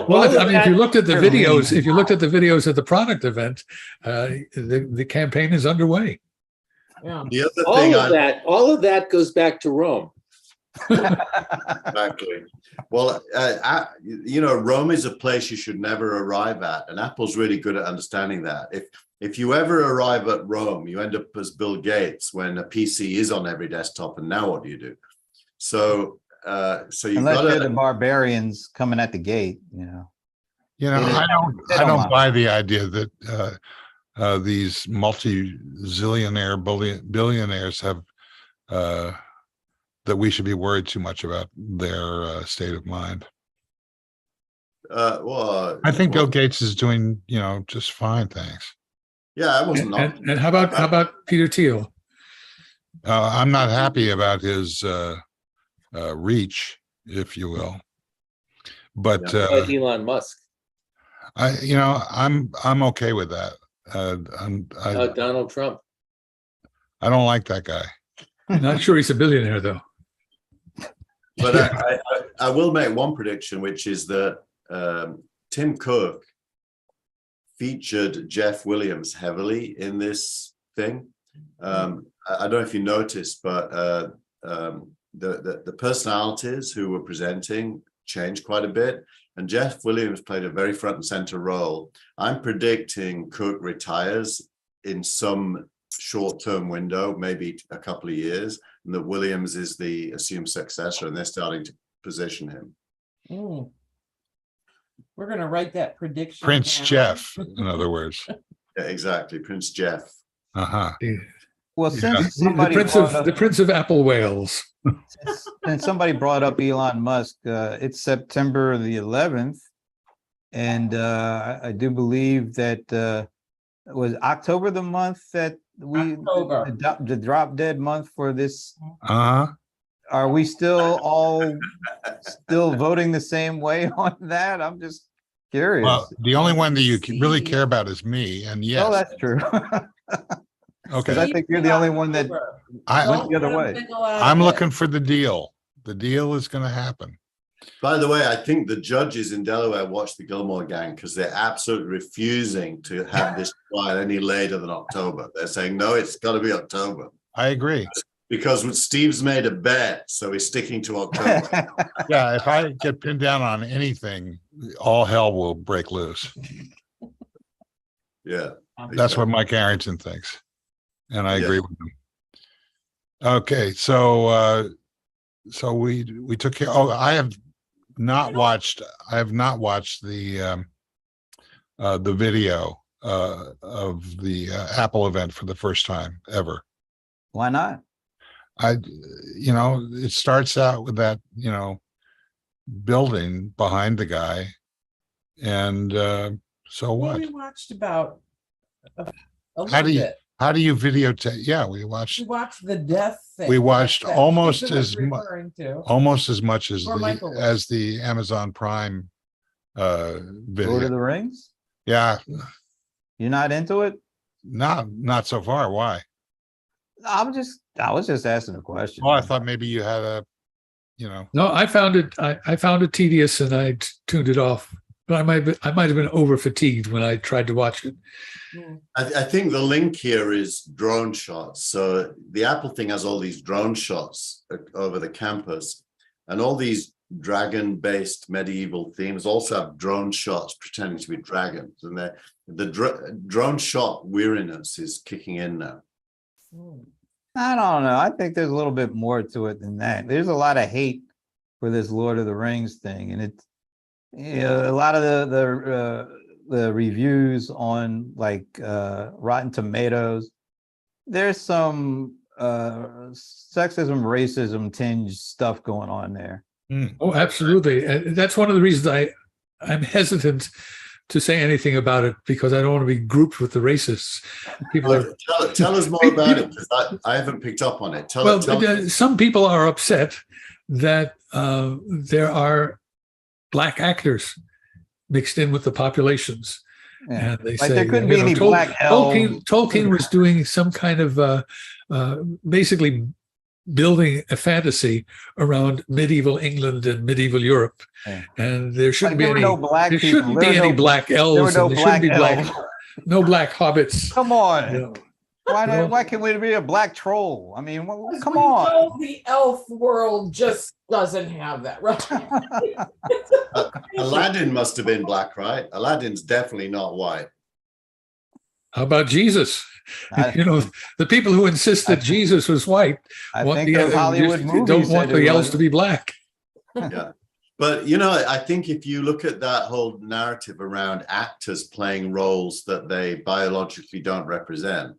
Speaker 5: Well, I mean, if you looked at the videos at the product event, the campaign is underway.
Speaker 2: Yeah.
Speaker 4: The other thing
Speaker 6: all of that goes back to Rome.
Speaker 4: Exactly. Well, Rome is a place you should never arrive at, and Apple's really good at understanding that. If you ever arrive at Rome, you end up as Bill Gates when a PC is on every desktop, and now what do you do? So so you
Speaker 1: Unless
Speaker 4: got
Speaker 1: you're the
Speaker 4: to.
Speaker 1: barbarians coming at the gate,
Speaker 3: You know,
Speaker 1: They
Speaker 3: I
Speaker 1: they
Speaker 3: don't
Speaker 1: don't mind.
Speaker 3: buy the idea that these multi-zillionaire billionaires have that we should be worried too much about their state of mind.
Speaker 4: Well,
Speaker 3: I think Bill Gates is doing, just fine, thanks.
Speaker 4: yeah, I wasn't.
Speaker 5: And how about Peter Thiel?
Speaker 3: I'm not happy about his reach, if you will. But
Speaker 6: But Elon Musk,
Speaker 3: I'm okay with that.
Speaker 6: Donald Trump.
Speaker 3: I don't like that guy.
Speaker 5: Not sure he's a billionaire though.
Speaker 4: But I will make one prediction, which is that Tim Cook featured Jeff Williams heavily in this thing. I don't know if you noticed, but the personalities who were presenting changed quite a bit. And Jeff Williams played a very front and center role. I'm predicting Cook retires in some short-term window, maybe a couple of years, and that Williams is the assumed successor, and they're starting to position him.
Speaker 2: Mm. We're gonna write that prediction.
Speaker 3: Prince
Speaker 2: down.
Speaker 3: Jeff, in other words.
Speaker 4: Yeah, exactly, Prince Jeff.
Speaker 3: Uh-huh.
Speaker 1: Well,
Speaker 3: Yeah.
Speaker 1: since
Speaker 5: The
Speaker 1: somebody
Speaker 5: Prince
Speaker 1: brought
Speaker 5: of the
Speaker 1: up,
Speaker 5: Prince of Apple Wales.
Speaker 1: since somebody brought up Elon Musk, it's September the 11th, and I do believe that it was October the month that
Speaker 2: October.
Speaker 1: the drop dead month for this.
Speaker 3: Uh-huh.
Speaker 1: Are we still voting the same way on that? I'm just curious.
Speaker 3: Well, the only one that you really care about is me, and
Speaker 1: Oh,
Speaker 3: yes,
Speaker 1: that's true.
Speaker 3: okay.
Speaker 1: I think you're the only one that
Speaker 3: I,
Speaker 1: went the other way.
Speaker 3: I'm looking for the deal. The deal is going to happen.
Speaker 4: By the way, I think the judges in Delaware watched the Gillmor gang because they're absolutely refusing to have this trial any later than October. They're saying, no, it's got to be October.
Speaker 3: I agree.
Speaker 4: Because Steve's made a bet, so he's sticking to October.
Speaker 3: Yeah, if I get pinned down on anything, all hell will break loose.
Speaker 4: Yeah.
Speaker 3: That's what Mike Arrington thinks, and I
Speaker 4: Yeah.
Speaker 3: agree with him. Okay, so we took care. Oh, I have not watched the video of the Apple event for the first time ever.
Speaker 1: Why not?
Speaker 3: It starts out with that, building behind the guy. And so
Speaker 2: Well,
Speaker 3: what?
Speaker 2: we watched about a
Speaker 3: How do
Speaker 2: little
Speaker 3: you-
Speaker 2: bit.
Speaker 3: How do you videotape? Yeah, we watched
Speaker 2: We watched the death thing.
Speaker 3: We watched
Speaker 2: that
Speaker 3: almost
Speaker 2: Stephen was
Speaker 3: as mu-
Speaker 2: referring to.
Speaker 3: almost as much as
Speaker 2: Or Michael was.
Speaker 3: as the Amazon Prime
Speaker 1: Lord
Speaker 3: video.
Speaker 1: of the Rings?
Speaker 3: Yeah,
Speaker 1: You're not into it?
Speaker 3: not so far. Why?
Speaker 1: I was just asking a question.
Speaker 3: Oh, I thought maybe you had a,
Speaker 5: No, I found it tedious and I tuned it off. But I might have been over fatigued when I tried to watch it.
Speaker 4: I think the link here is drone shots. So the Apple thing has all these drone shots over the campus, and all these dragon-based medieval themes also have drone shots pretending to be dragons. And the drone shot weariness is kicking in now.
Speaker 1: I don't know. I think there's a little bit more to it than that. There's a lot of hate for this Lord of the Rings thing, and it's a lot of the reviews on like Rotten Tomatoes. There's some sexism, racism tinged stuff going on there.
Speaker 5: Oh, absolutely. And that's one of the reasons I'm hesitant to say anything about it, because I don't want to be grouped with the racists. People are
Speaker 4: Tell us more about it, because I haven't picked up on it.
Speaker 5: Some people are upset that there are Black actors mixed in with the populations.
Speaker 1: Yeah.
Speaker 5: And they
Speaker 1: Like
Speaker 5: say
Speaker 1: there couldn't be any black elves.
Speaker 5: Tolkien was doing some kind of basically building a fantasy around medieval England and medieval Europe.
Speaker 1: Yeah.
Speaker 5: And there shouldn't
Speaker 1: Like, there
Speaker 5: be
Speaker 1: were
Speaker 5: any
Speaker 1: no black
Speaker 5: there
Speaker 1: people.
Speaker 5: shouldn't
Speaker 1: There
Speaker 5: be
Speaker 1: were
Speaker 5: any
Speaker 1: no-
Speaker 5: black elves.
Speaker 1: There were no
Speaker 5: and there shouldn't be
Speaker 1: black
Speaker 5: black
Speaker 1: elves.
Speaker 5: no black hobbits.
Speaker 1: Come on.
Speaker 5: You know.
Speaker 1: Why can't we be a black troll? I mean, come
Speaker 2: We
Speaker 1: on.
Speaker 2: know the elf world just doesn't have that, right?
Speaker 4: Aladdin must have been black, right? Aladdin's definitely not white.
Speaker 5: How about Jesus?
Speaker 1: I-
Speaker 5: The people who insist that Jesus was white
Speaker 1: I
Speaker 5: want
Speaker 1: think those Hollywood movies
Speaker 5: don't want
Speaker 1: said it
Speaker 5: the elves
Speaker 1: was.
Speaker 5: to be black.
Speaker 4: Yeah. But you know, I think if you look at that whole narrative around actors playing roles that they biologically don't represent,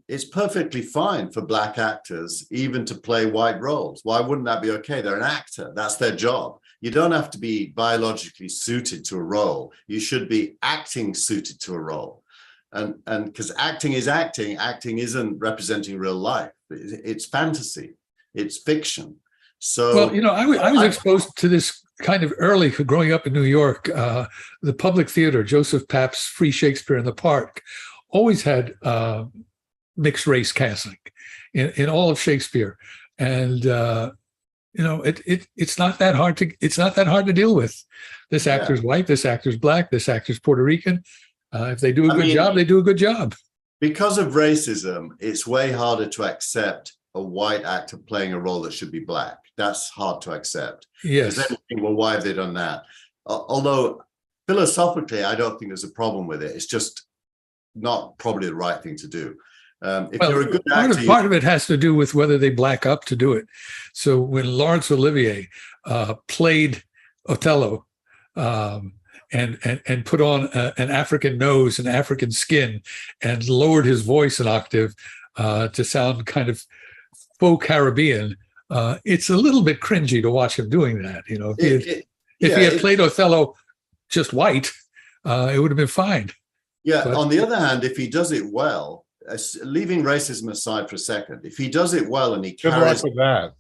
Speaker 4: it's perfectly fine for Black actors even to play white roles. Why wouldn't that be okay? They're an actor. That's their job. You don't have to be biologically suited to a role. You should be acting suited to a role. And because acting is acting, acting isn't representing real life. It's fantasy. It's fiction. So,
Speaker 5: Well, I was exposed to this kind of early growing up in New York. The Public Theater, Joseph Papp's Free Shakespeare in the Park, always had mixed race casting in all of Shakespeare, and it's not that hard to deal with. This actor's white, this actor's black, this actor's Puerto Rican. If they do a good job, they do a good job.
Speaker 4: Because of racism, it's way harder to accept a white actor playing a role that should be black. That's hard to accept.
Speaker 5: Yes.
Speaker 4: Because then you think, well, why have they done that? Although philosophically, I don't think there's a problem with it. It's just not probably the right thing to do. If you're a good actor,
Speaker 5: part of it has to do with whether they black up to do it. So when Laurence Olivier played Othello and put on an African nose and African skin and lowered his voice an octave to sound kind of faux Caribbean, it's a little bit cringy to watch him doing that. If he had played Othello just white, it would have been fine.
Speaker 4: Yeah. But on the other hand, if he does it well, leaving racism aside for a second, if he does it well and he carries
Speaker 3: that.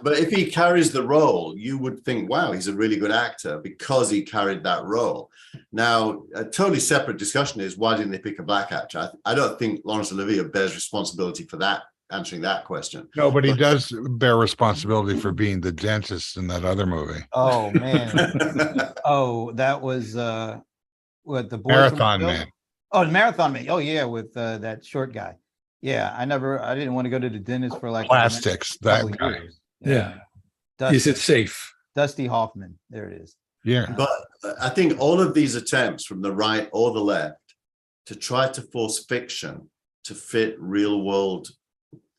Speaker 4: But if he carries the role, you would think, wow, he's a really good actor because he carried that role. Now, a totally separate discussion is why didn't they pick a black actor? I don't think Laurence Olivier bears responsibility for that, answering that question.
Speaker 3: No, but he does bear responsibility for being the dentist in that other movie.
Speaker 1: Oh man. Oh, that was what, the boy
Speaker 3: Marathon Man.
Speaker 1: Oh, the Marathon Man. Oh yeah, with that short guy. Yeah, I didn't want to go to the dentist for like
Speaker 3: Plastics, that guy.
Speaker 1: years.
Speaker 5: Yeah.
Speaker 1: Dusty,
Speaker 5: Is it safe?
Speaker 1: Dusty Hoffman. There it is.
Speaker 3: Yeah.
Speaker 4: But I think all of these attempts from the right or the left to try to force fiction to fit real world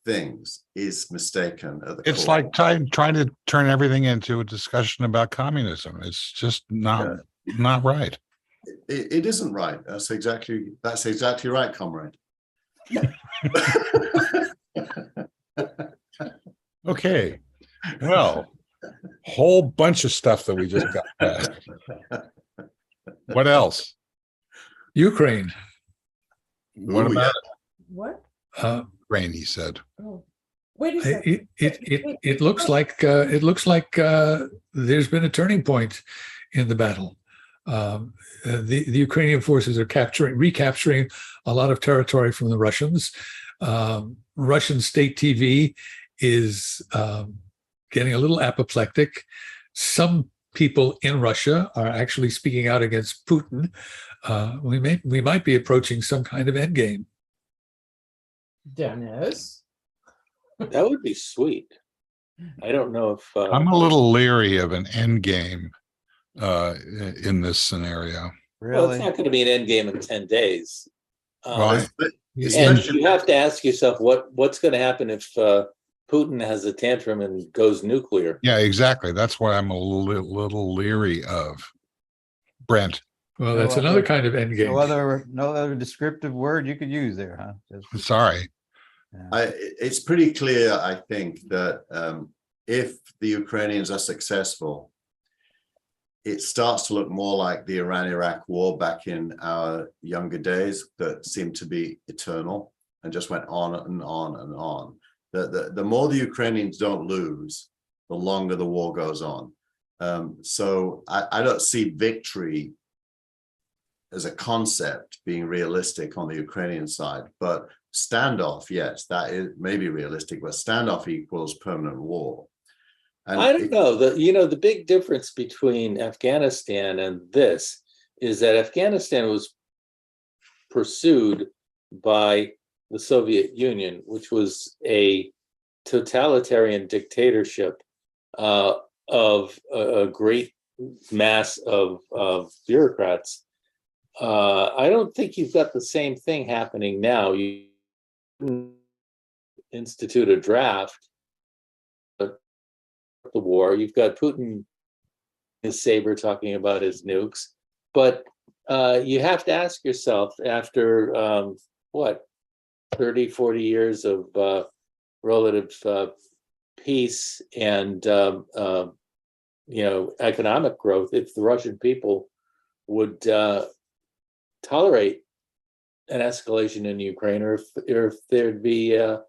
Speaker 4: things is mistaken at the
Speaker 3: It's
Speaker 4: core.
Speaker 3: like trying to turn everything into a discussion about communism. It's just not right.
Speaker 4: It isn't right. That's exactly right, comrade.
Speaker 3: Okay. Well, whole bunch of stuff that we just got past. What else?
Speaker 5: Ukraine.
Speaker 3: What
Speaker 4: Ooh,
Speaker 3: about
Speaker 2: What?
Speaker 3: Ukraine? He said.
Speaker 2: Oh, wait a second.
Speaker 5: It looks like there's been a turning point in the battle. The Ukrainian forces are recapturing a lot of territory from the Russians. Russian state TV is getting a little apoplectic. Some people in Russia are actually speaking out against Putin. We might be approaching some kind of endgame.
Speaker 2: Dennis.
Speaker 6: That would be sweet. I don't know if
Speaker 3: I'm a little leery of an end game in this scenario.
Speaker 6: well, it's
Speaker 1: Really?
Speaker 6: not going to be an end game in 10 days.
Speaker 3: Well,
Speaker 6: And
Speaker 4: Especially-
Speaker 6: you have to ask yourself what's going to happen if Putin has a tantrum and goes nuclear.
Speaker 3: Yeah, exactly. That's what I'm a little leery of. Brent,
Speaker 5: Well,
Speaker 1: No
Speaker 5: that's
Speaker 1: other-
Speaker 5: another kind of endgame.
Speaker 1: No other descriptive word you could use there, huh? Just-
Speaker 3: sorry.
Speaker 1: yeah.
Speaker 4: It's pretty clear, I think, that if the Ukrainians are successful, it starts to look more like the Iran-Iraq war back in our younger days that seemed to be eternal and just went on and on and on. The more the Ukrainians don't lose, the longer the war goes on. So I don't see victory as a concept being realistic on the Ukrainian side, but standoff, yes, that is maybe realistic, but standoff equals permanent war. And
Speaker 6: I don't know. The big difference between Afghanistan and this is that Afghanistan was pursued by the Soviet Union, which was a totalitarian dictatorship of a great mass of bureaucrats. I don't think you've got the same thing happening now. You institute a draft the war. You've got Putin, his saber, talking about his nukes. But you have to ask yourself, after what, 30, 40 years of relative peace and economic growth, if the Russian people would tolerate an escalation in Ukraine, or if there'd be a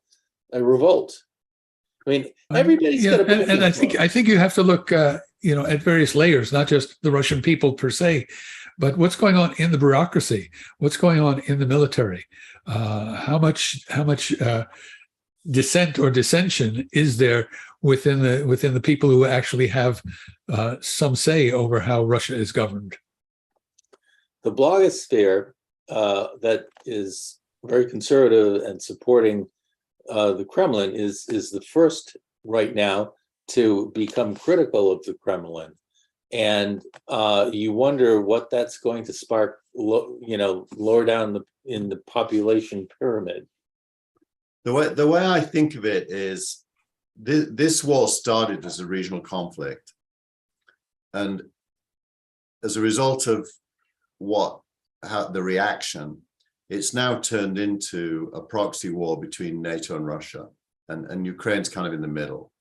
Speaker 6: revolt. I mean, everybody's
Speaker 5: Yeah,
Speaker 6: going to.
Speaker 5: and I think you have to look, at various layers, not just the Russian people per se, but what's going on in the bureaucracy, what's going on in the military, how much dissent or dissension is there within the people who actually have some say over how Russia is governed.
Speaker 6: The blogosphere that is very conservative and supporting the Kremlin is the first right now to become critical of the Kremlin, and you wonder what that's going to spark, lower down in the population pyramid.
Speaker 4: The way I think of it is this war started as a regional conflict, and as a result of the reaction, it's now turned into a proxy war between NATO and Russia, and Ukraine's kind of in the middle,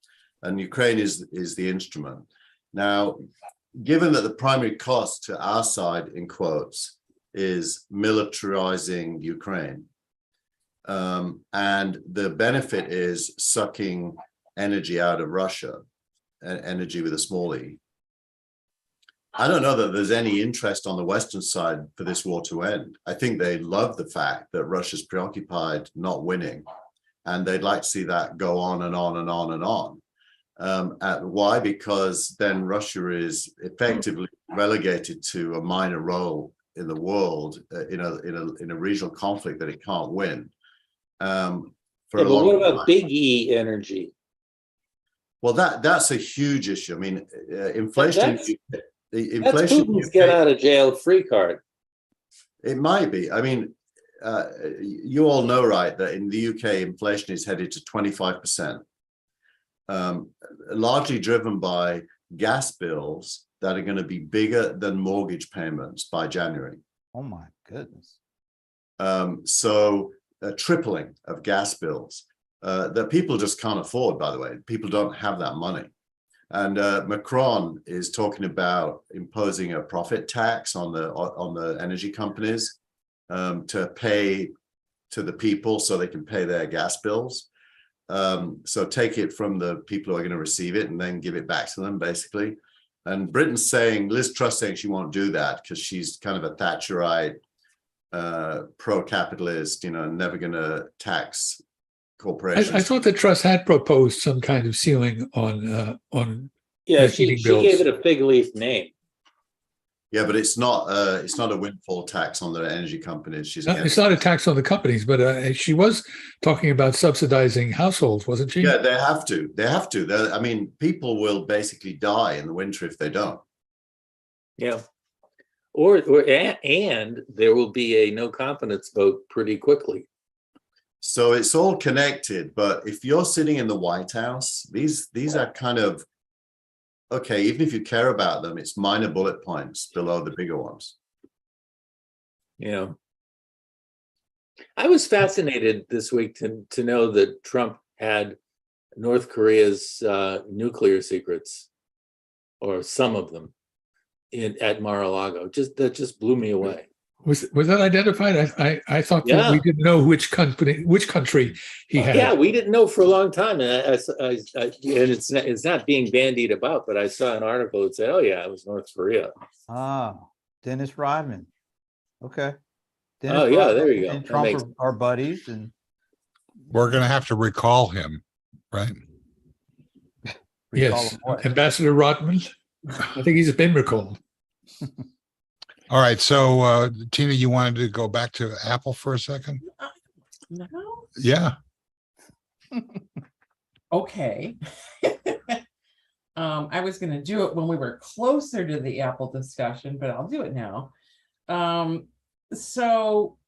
Speaker 4: and Ukraine is the instrument. Now, given that the primary cost to our side, in quotes, is militarizing Ukraine, and the benefit is sucking energy out of Russia, energy with a small e, I don't know that there's any interest on the Western side for this war to end. I think they love the fact that Russia's preoccupied not winning, and they'd like to see that go on and on and on and on. Why? Because then Russia is effectively relegated to a minor role in the world, in a regional conflict that it can't win.
Speaker 6: But what about big E energy?
Speaker 4: Well, that's a huge issue. I mean, inflation.
Speaker 6: That's Putin's get out of jail free card.
Speaker 4: It might be. I mean, you all know, right, that in the UK, inflation is headed to 25%, largely driven by gas bills that are going to be bigger than mortgage payments by January.
Speaker 1: Oh my goodness.
Speaker 4: So a tripling of gas bills that people just can't afford, by the way. People don't have that money. And Macron is talking about imposing a profit tax on the energy companies to pay to the people so they can pay their gas bills. So take it from the people who are going to receive it and then give it back to them, basically. And Britain's saying, Liz Truss saying she won't do that because she's kind of a Thatcherite, pro-capitalist, never going to tax corporations.
Speaker 5: I thought that Truss had proposed some kind of ceiling on
Speaker 6: Yeah, she gave it a fig leaf name.
Speaker 4: Yeah, but it's not a windfall tax on the energy companies.
Speaker 5: It's not a tax on the companies, but she was talking about subsidizing households, wasn't she?
Speaker 4: Yeah, they have to. I mean, people will basically die in the winter if they don't.
Speaker 6: Yeah, and there will be a no confidence vote pretty quickly.
Speaker 4: So it's all connected. But if you're sitting in the White House, these are kind of, okay, even if you care about them, it's minor bullet points below the bigger ones.
Speaker 6: Yeah. I was fascinated this week to know that Trump had North Korea's nuclear secrets, or some of them, at Mar-a-Lago. That just blew me away.
Speaker 5: Was that identified? I thought that we didn't know which country he had.
Speaker 6: Yeah, we didn't know for a long time, and it's not being bandied about. But I saw an article that said, "Oh yeah, it was North Korea."
Speaker 1: Ah, Dennis Rodman. Okay.
Speaker 6: Dennis Rodman there you go.
Speaker 1: And Trump are buddies, and
Speaker 3: we're going to have to recall him, right?
Speaker 5: Yes, Ambassador Rodman. I think he's been recalled.
Speaker 3: All right, so Tina, you wanted to go back to Apple for a second?
Speaker 7: No.
Speaker 3: Yeah.
Speaker 7: Okay. I was going to do it when we were closer to the Apple discussion, but I'll do it now. So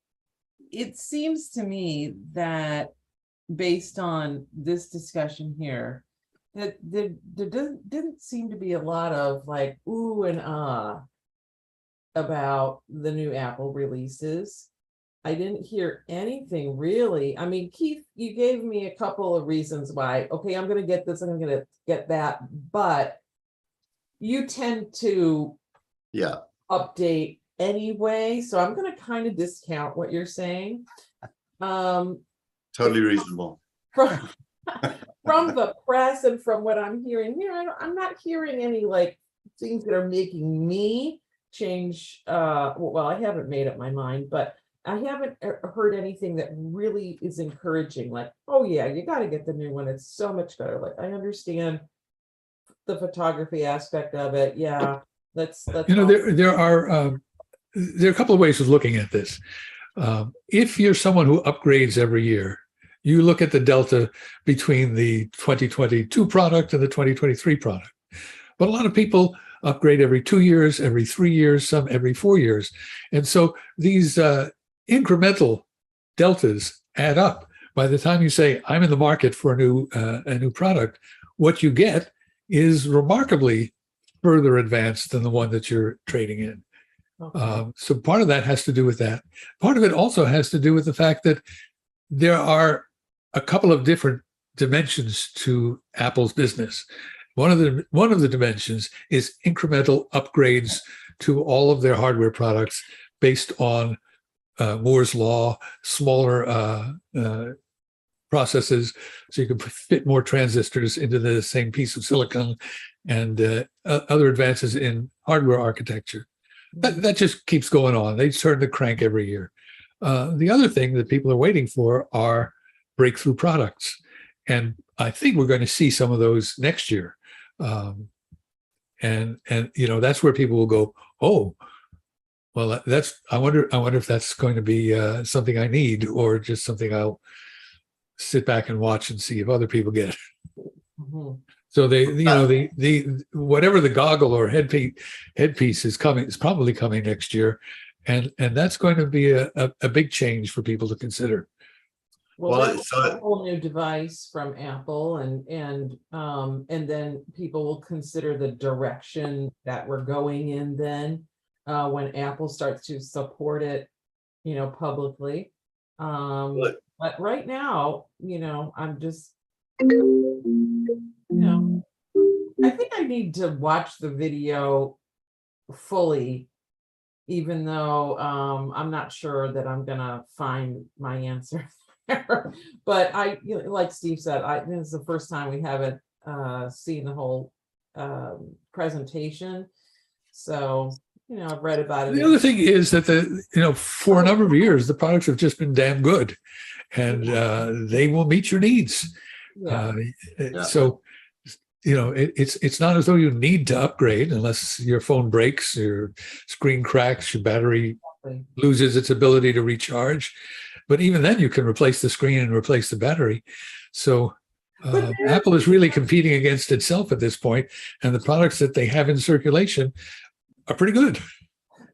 Speaker 7: it seems to me that based on this discussion here,
Speaker 2: didn't seem to be a lot of like ooh and about the new Apple releases. I didn't hear anything really. I mean, Keith, you gave me a couple of reasons why. Okay, I'm going to get this, I'm going to get that, but you tend to
Speaker 4: Yeah,
Speaker 2: update anyway, so I'm going to kind of discount what you're saying.
Speaker 4: totally reasonable.
Speaker 2: From from the press and from what I'm hearing here, I'm not hearing any like things that are making me change. Well, I haven't made up my mind, but I haven't heard anything that really is encouraging. Like, oh yeah, you got to get the new one. It's so much better. Like, I understand the photography aspect of it. Yeah, that's
Speaker 5: You know,
Speaker 2: all.
Speaker 5: there are a couple of ways of looking at this. If you're someone who upgrades every year, you look at the delta between the 2022 product and the 2023 product. But a lot of people upgrade every 2 years, every 3 years, some every 4 years. And so these incremental deltas add up. By the time you say, I'm in the market for a new product, what you get is remarkably further advanced than the one that you're trading in.
Speaker 2: Okay.
Speaker 5: So part of that has to do with that. Part of it also has to do with the fact that there are a couple of different dimensions to Apple's business. One of the dimensions is incremental upgrades to all of their hardware products based on Moore's law, smaller processes, so you can fit more transistors into the same piece of silicon, and other advances in hardware architecture. That just keeps going on. They turn the crank every year. The other thing that people are waiting for are breakthrough products, and I think we're going to see some of those next year. And you know, that's where people will go, oh, well, I wonder if that's going to be something I need, or just something I'll sit back and watch and see if other people get it.
Speaker 2: Mhm.
Speaker 5: So the whatever the goggle or headpiece is coming, is probably coming next year, and that's going to be a big change for people to consider.
Speaker 2: Well,
Speaker 4: Well,
Speaker 2: that's
Speaker 4: so
Speaker 2: a whole new device from Apple, and then people will consider the direction that we're going in then, when Apple starts to support it, you know, publicly.
Speaker 4: Look.
Speaker 2: But right now, you know, I'm just, you know, I think I need to watch the video fully, even though I'm not sure that I'm gonna find my answer there. But you know, like Steve said, this is the first time we haven't seen the whole presentation. So, you know, I've read about it.
Speaker 5: The other thing is that for a number of years, the products have just been damn good, and they will meet your needs.
Speaker 2: Yeah.
Speaker 5: So, you know, it's not as though you need to upgrade unless your phone breaks, your screen cracks, your battery loses its ability to recharge. But even then, you can replace the screen and replace the battery. So Apple is really competing against itself at this point, and the products that they have in circulation are pretty good.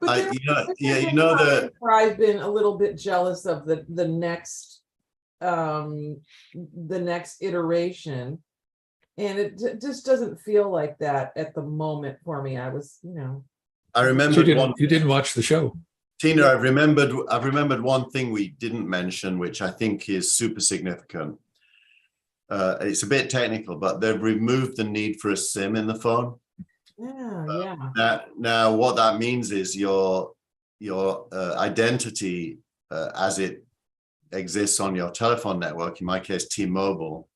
Speaker 2: But
Speaker 4: you know that
Speaker 2: I've been a little bit jealous of the next iteration, and it just doesn't feel like that at the moment for me. I was, you know,
Speaker 4: I remembered
Speaker 5: you didn't watch the show.
Speaker 4: Tina, I've remembered one thing we didn't mention, which I think is super significant. It's a bit technical, but they've removed the need for a SIM in the phone.
Speaker 2: Yeah.
Speaker 4: Now, what that means is your identity as it exists on your telephone network, in my case, T-Mobile,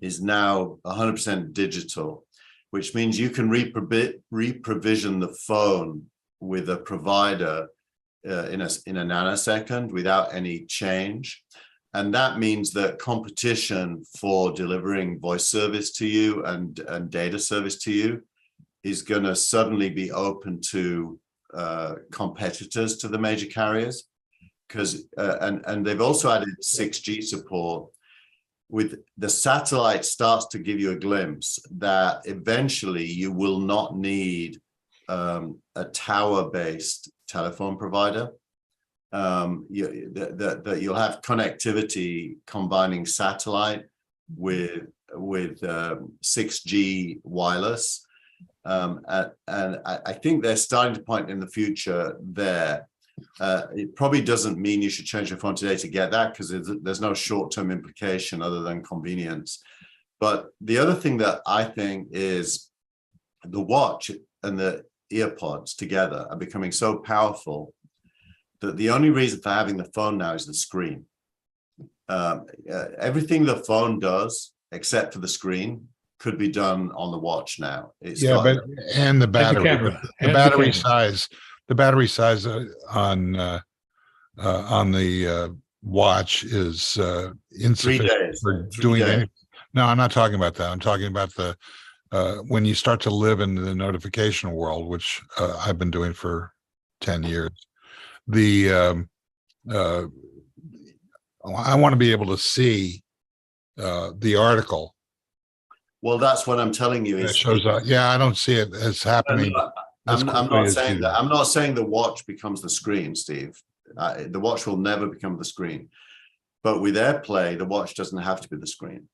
Speaker 4: is now 100% digital, which means you can reprovision the phone with a provider in a nanosecond without any change. And that means that competition for delivering voice service to you and data service to you is going to suddenly be open to competitors to the major carriers, because and they've also added 6G support. With the satellite starts to give you a glimpse that eventually you will not need a tower-based telephone provider. That you'll have connectivity combining satellite with 6G wireless. And I think they're starting to point in the future there. It probably doesn't mean you should change your phone today to get that, because there's no short-term implication other than convenience. But the other thing that I think is the watch and the earpods together are becoming so powerful that the only reason for having the phone now is the screen. Everything the phone does, except for the screen, could be done on the watch now. It's
Speaker 3: Yeah, but and the battery,
Speaker 5: camera,
Speaker 3: the
Speaker 5: and the
Speaker 3: battery
Speaker 5: camera.
Speaker 3: size, the battery size on the watch is
Speaker 4: 3
Speaker 3: insufficient
Speaker 4: days.
Speaker 3: for
Speaker 4: 3
Speaker 3: doing
Speaker 4: days.
Speaker 3: anything. No, I'm not talking about that. I'm talking about the when you start to live in the notification world, which I've been doing for 10 years. I want to be able to see the article.
Speaker 4: Well, that's what I'm telling you.
Speaker 3: It shows up. Yeah, I don't see it as happening. as
Speaker 4: I'm
Speaker 3: quickly
Speaker 4: not
Speaker 3: as
Speaker 4: saying
Speaker 3: you-
Speaker 4: that. I'm not saying the watch becomes the screen, Steve. The watch will never become the screen. But with AirPlay, the watch doesn't have to be the screen.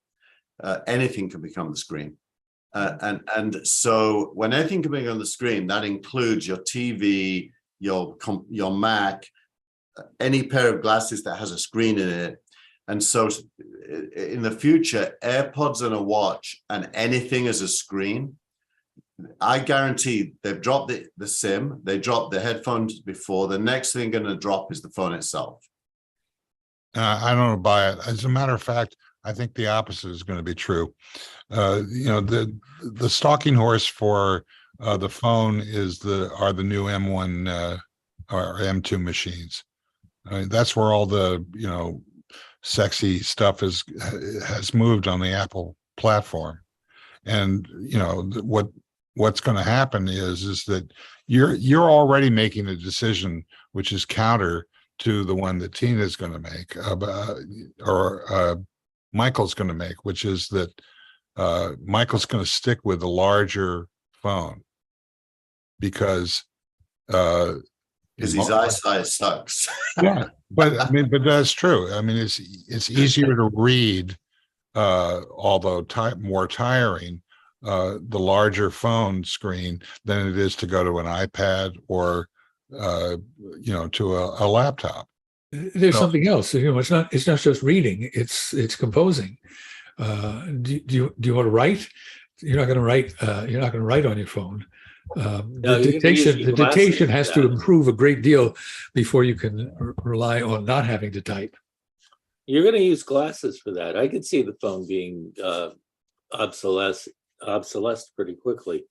Speaker 4: Anything can become the screen. And so when anything can be on the screen, that includes your TV, your Mac, any pair of glasses that has a screen in it. And so in the future, AirPods and a watch and anything as a screen, I guarantee they've dropped the SIM, they dropped the headphones before. The next thing going to drop is the phone itself.
Speaker 3: I don't buy it. As a matter of fact, I think the opposite is going to be true. The stalking horse for the phone are the new M1 or M2 machines. That's where all the sexy stuff has moved on the Apple platform. And what's going to happen is that you're already making a decision which is counter to the one that Tina is going to make, or Michael's going to make, which is that Michael's going to stick with the larger phone because
Speaker 4: his eyesight sucks.
Speaker 3: yeah, but that's true. I mean, it's easier to read, although more tiring, the larger phone screen than it is to go to an iPad or to a laptop.
Speaker 5: There's something else. It's not just reading. It's composing. Do you want to write? You're not going to write. You're not going to write on your phone. The dictation has to improve a great deal before you can rely on not having to type.
Speaker 6: You're going to use glasses for that. I could see the phone being obsolesced pretty quickly.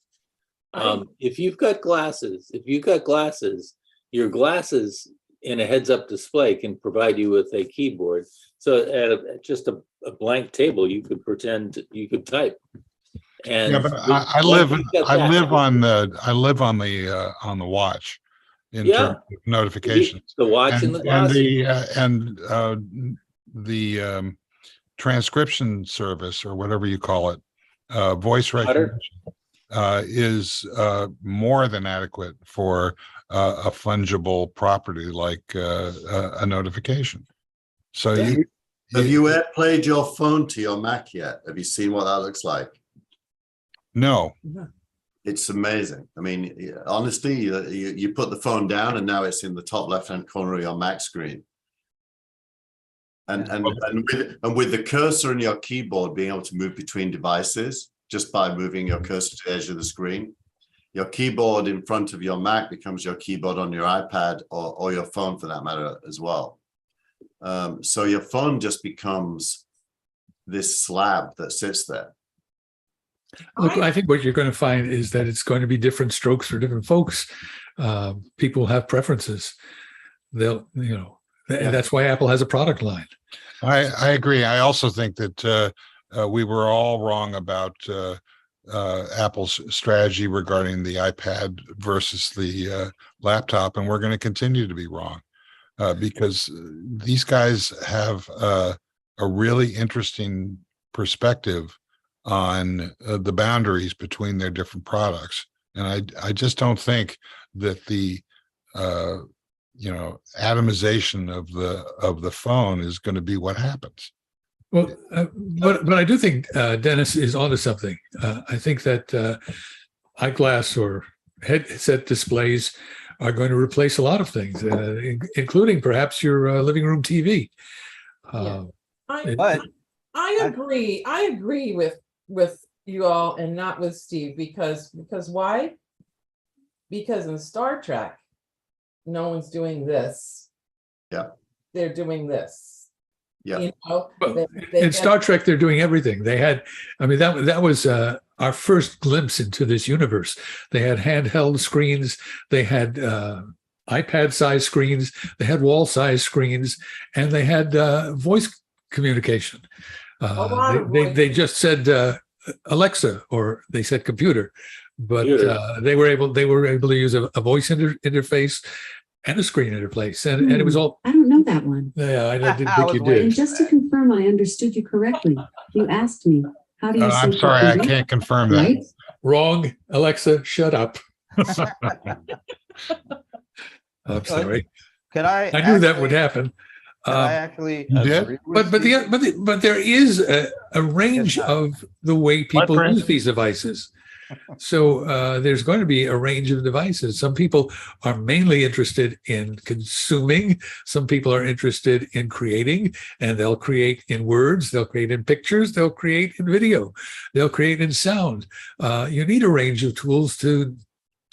Speaker 6: If you've got glasses, your glasses in a heads-up display can provide you with a keyboard. So at just a blank table, you could pretend you could type. And
Speaker 3: yeah, but I live on the watch in terms of notifications.
Speaker 6: The watch and the glasses.
Speaker 3: And the transcription service, or whatever you call it, voice recognition, is more than adequate for a fungible property like a notification. So
Speaker 4: have you AirPlayed your phone to your Mac yet? Have you seen what that looks like?
Speaker 3: No.
Speaker 4: It's amazing. I mean, honestly, you put the phone down and now it's in the top left-hand corner of your Mac screen. And with the cursor and your keyboard being able to move between devices just by moving your cursor to the edge of the screen, your keyboard in front of your Mac becomes your keyboard on your iPad or your phone for that matter as well. So your phone just becomes this slab that sits there.
Speaker 5: Look, I think what you're going to find is that it's going to be different strokes for different folks. People have preferences. That's why Apple has a product line.
Speaker 3: I agree. I also think that we were all wrong about Apple's strategy regarding the iPad versus the laptop, and we're going to continue to be wrong because these guys have a really interesting perspective on the boundaries between their different products. And I just don't think that the atomization of the phone is going to be what happens.
Speaker 5: Well, but I do think Dennis is onto something. I think that eyeglass or headset displays are going to replace a lot of things, including perhaps your living room TV.
Speaker 2: Yeah.
Speaker 1: But
Speaker 2: I agree. I agree with you all and not with Steve because why? Because in Star Trek, no one's doing this.
Speaker 4: Yeah.
Speaker 2: They're doing this.
Speaker 4: Yeah.
Speaker 2: You know,
Speaker 5: Well,
Speaker 2: they
Speaker 5: in Star Trek, they're doing everything. They had, I mean, that was our first glimpse into this universe. They had handheld screens. They had iPad-sized screens. They had wall-sized screens, and they had voice communication.
Speaker 2: lot of
Speaker 5: They just said Alexa, or they said computer, but
Speaker 6: Computer.
Speaker 5: they were able to use a voice interface and a screen interface, and it was all.
Speaker 8: I don't know that one.
Speaker 5: Yeah, I didn't
Speaker 1: I
Speaker 5: think
Speaker 1: was
Speaker 5: you
Speaker 1: waiting.
Speaker 8: And
Speaker 5: did.
Speaker 8: just to confirm I understood you correctly, you asked me, how do you say
Speaker 3: I'm sorry, I
Speaker 8: computer?
Speaker 3: can't confirm that.
Speaker 8: Right?
Speaker 5: Wrong, Alexa, shut up. I'm sorry.
Speaker 1: Could I?
Speaker 5: I knew that would happen.
Speaker 1: Could I actually
Speaker 3: You did?
Speaker 1: agree with
Speaker 5: But
Speaker 1: Steve?
Speaker 5: but there is a range
Speaker 1: not.
Speaker 5: of the way people
Speaker 3: Brent?
Speaker 5: use these devices. So there's going to be a range of devices. Some people are mainly interested in consuming. Some people are interested in creating, and they'll create in words, they'll create in pictures, they'll create in video, they'll create in sound. You need a range of tools to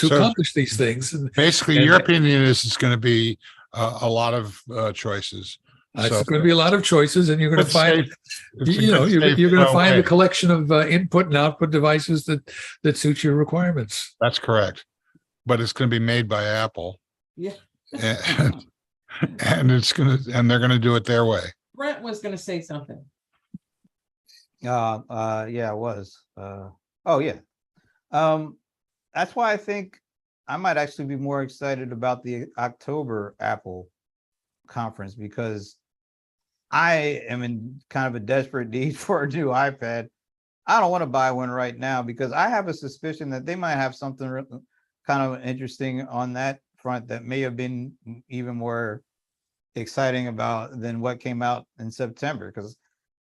Speaker 3: So-
Speaker 5: accomplish these things. And
Speaker 3: Basically,
Speaker 5: And-
Speaker 3: your opinion is it's going to be a lot of choices.
Speaker 5: it's
Speaker 3: So
Speaker 5: going to be a lot of choices, and you're going to
Speaker 3: it's
Speaker 5: find.
Speaker 3: safe- it's a
Speaker 5: You know,
Speaker 3: good
Speaker 5: you're
Speaker 3: safe
Speaker 5: going to
Speaker 3: flow
Speaker 5: find
Speaker 3: way.
Speaker 5: a collection of input and output devices that suit your requirements.
Speaker 3: That's correct. But it's going to be made by Apple.
Speaker 2: Yeah.
Speaker 3: And, and they're going to do it their way.
Speaker 7: Brent was gonna say something.
Speaker 1: Yeah, it was. Oh yeah. That's why I think I might actually be more excited about the October Apple conference, because I am in kind of a desperate need for a new iPad. I don't want to buy one right now because I have a suspicion that they might have something kind of interesting on that front that may have been even more exciting about than what came out in September. Because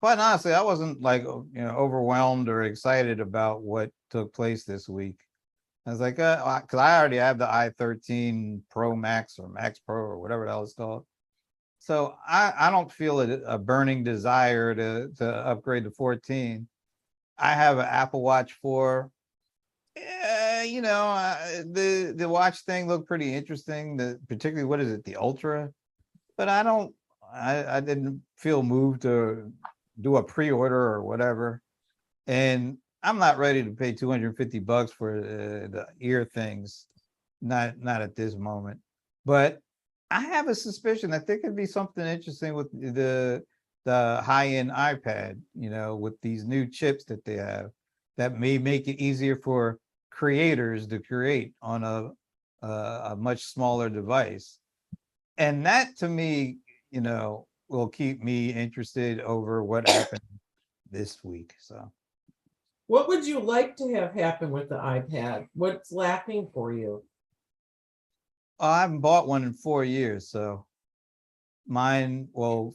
Speaker 1: quite honestly, I wasn't like, overwhelmed or excited about what took place this week. I was like, because I already have the i13 Pro Max or Max Pro or whatever the hell it's called. So I don't feel a burning desire to upgrade to 14. I have an Apple Watch 4. The watch thing looked pretty interesting. Particularly, what is it, the Ultra? But I didn't feel moved to do a pre-order or whatever. And I'm not ready to pay $250 for the ear things. Not at this moment. But I have a suspicion that there could be something interesting with the high-end iPad, with these new chips that they have that may make it easier for creators to create on a much smaller device. And that, to me, will keep me interested over what happened this week. So
Speaker 2: What would you like to have happen with the iPad? What's lacking for you?
Speaker 1: I haven't bought one in 4 years, so mine. Well,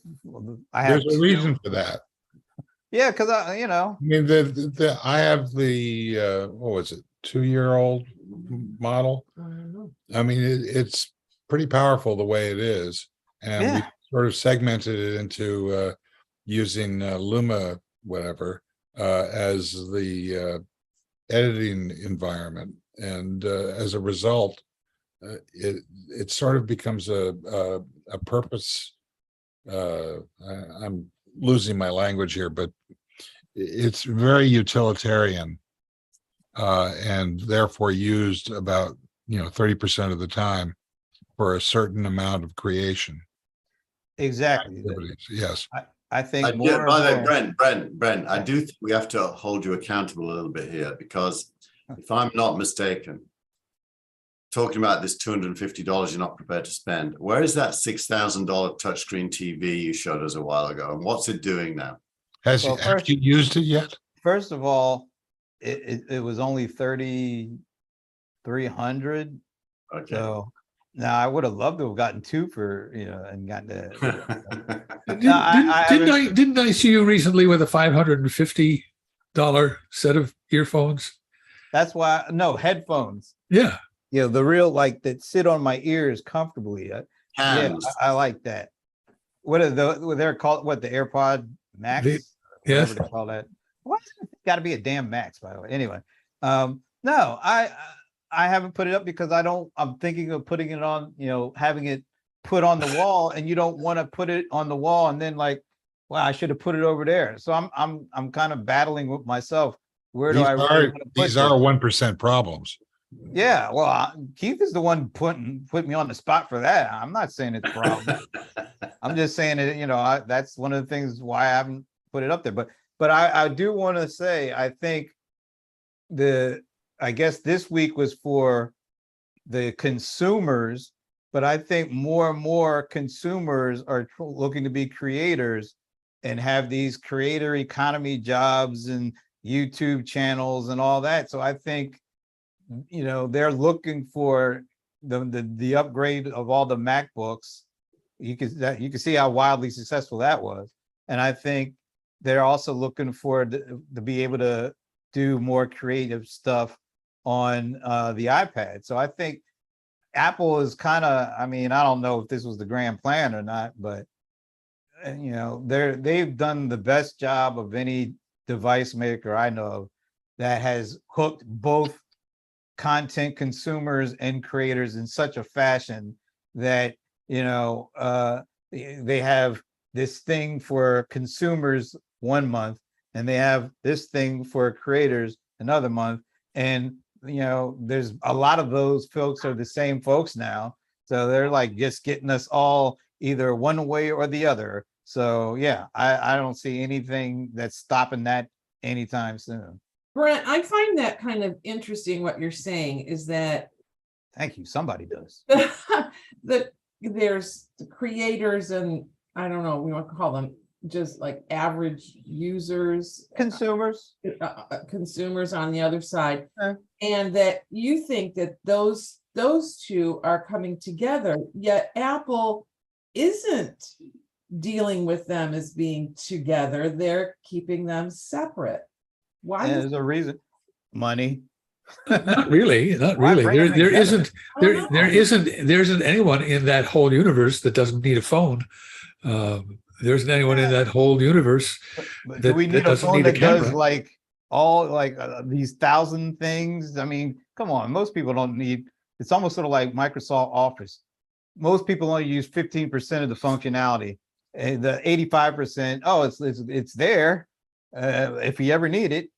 Speaker 1: I have.
Speaker 3: There's a reason for that.
Speaker 1: Yeah, because
Speaker 3: I mean, I have the what was it, 2-year-old model.
Speaker 2: I don't know.
Speaker 3: I mean, it's pretty powerful the way it is, and we
Speaker 1: Yeah.
Speaker 3: sort of segmented it into using Luma, whatever, as the editing environment, and as a result, it sort of becomes a purpose. I'm losing my language here, but it's very utilitarian, and therefore used about 30% of the time for a certain amount of creation.
Speaker 1: exactly.
Speaker 3: activities. Yes.
Speaker 1: I think
Speaker 4: By
Speaker 1: more.
Speaker 4: the way,
Speaker 1: and more-
Speaker 4: Brent, I do think we have to hold you accountable a little bit here, because if I'm not mistaken, talking about this $250 you're not prepared to spend, where is that $6,000 touchscreen TV you showed us a while ago, and what's it doing now?
Speaker 3: Have
Speaker 1: Well,
Speaker 3: you used it yet?
Speaker 1: First of all, it was only 3,300.
Speaker 4: Okay.
Speaker 1: So now I would have loved to have gotten two for, and gotten the
Speaker 5: Didn't I see you recently with a $550 set of earphones?
Speaker 1: That's why, no, headphones.
Speaker 5: Yeah.
Speaker 1: You know, the real, like, that sit on my ears comfortably. Yeah,
Speaker 4: Hands.
Speaker 1: I like that. What are they're called? What, the AirPod Max?
Speaker 5: Yes.
Speaker 1: Whatever they call that. Why does it got to be a damn Max, by the way? Anyway, no, I haven't put it up because I'm thinking of putting it on, you know, having it put on the wall, and you don't want to put it on the wall and then like, wow, I should have put it over there. So I'm kind of battling with myself. Where do I really want to put
Speaker 3: These
Speaker 1: this?
Speaker 3: are 1% problems.
Speaker 1: Yeah, well, Keith is the one put me on the spot for that. I'm not saying it's a problem. I'm just saying it, you know, that's one of the things why I haven't put it up there. But I do want to say, I think I guess this week was for the consumers, but I think more and more consumers are looking to be creators and have these creator economy jobs and YouTube channels and all that. So I think, you know, they're looking for the upgrade of all the MacBooks. You can see how wildly successful that was. And I think they're also looking for to be able to do more creative stuff on the iPad. So I think Apple is kind of, I mean, I don't know if this was the grand plan or not, but you know, they've done the best job of any device maker I know of that has hooked both content consumers and creators in such a fashion that, you know, they have this thing for consumers one month and they have this thing for creators another month. And, you know, there's a lot of those folks are the same folks now. So they're like just getting us all either one way or the other. So yeah, I don't see anything that's stopping that anytime soon.
Speaker 2: Brent, I find that kind of interesting. What you're saying is that
Speaker 1: Thank you. Somebody does.
Speaker 2: that there's the creators and I don't know, we want to call them just like average users,
Speaker 1: Consumers.
Speaker 2: consumers on the other side,
Speaker 1: Yeah.
Speaker 2: and that you think that those two are coming together, yet Apple isn't dealing with them as being together. They're keeping them separate. Why?
Speaker 1: And there's a reason. Money.
Speaker 5: Not really.
Speaker 1: Why bring them
Speaker 5: There
Speaker 1: together?
Speaker 5: isn't anyone in that whole universe that doesn't need a phone. There isn't anyone in that whole universe
Speaker 1: But
Speaker 5: that,
Speaker 1: do we
Speaker 5: that
Speaker 1: need a
Speaker 5: doesn't
Speaker 1: phone
Speaker 5: need a
Speaker 1: that does
Speaker 5: camera.
Speaker 1: like all like these 1,000 things? I mean, come on, most people don't need. It's almost sort of like Microsoft Office. Most people only use 15% of the functionality, and the 85%. Oh, it's there if you ever need it,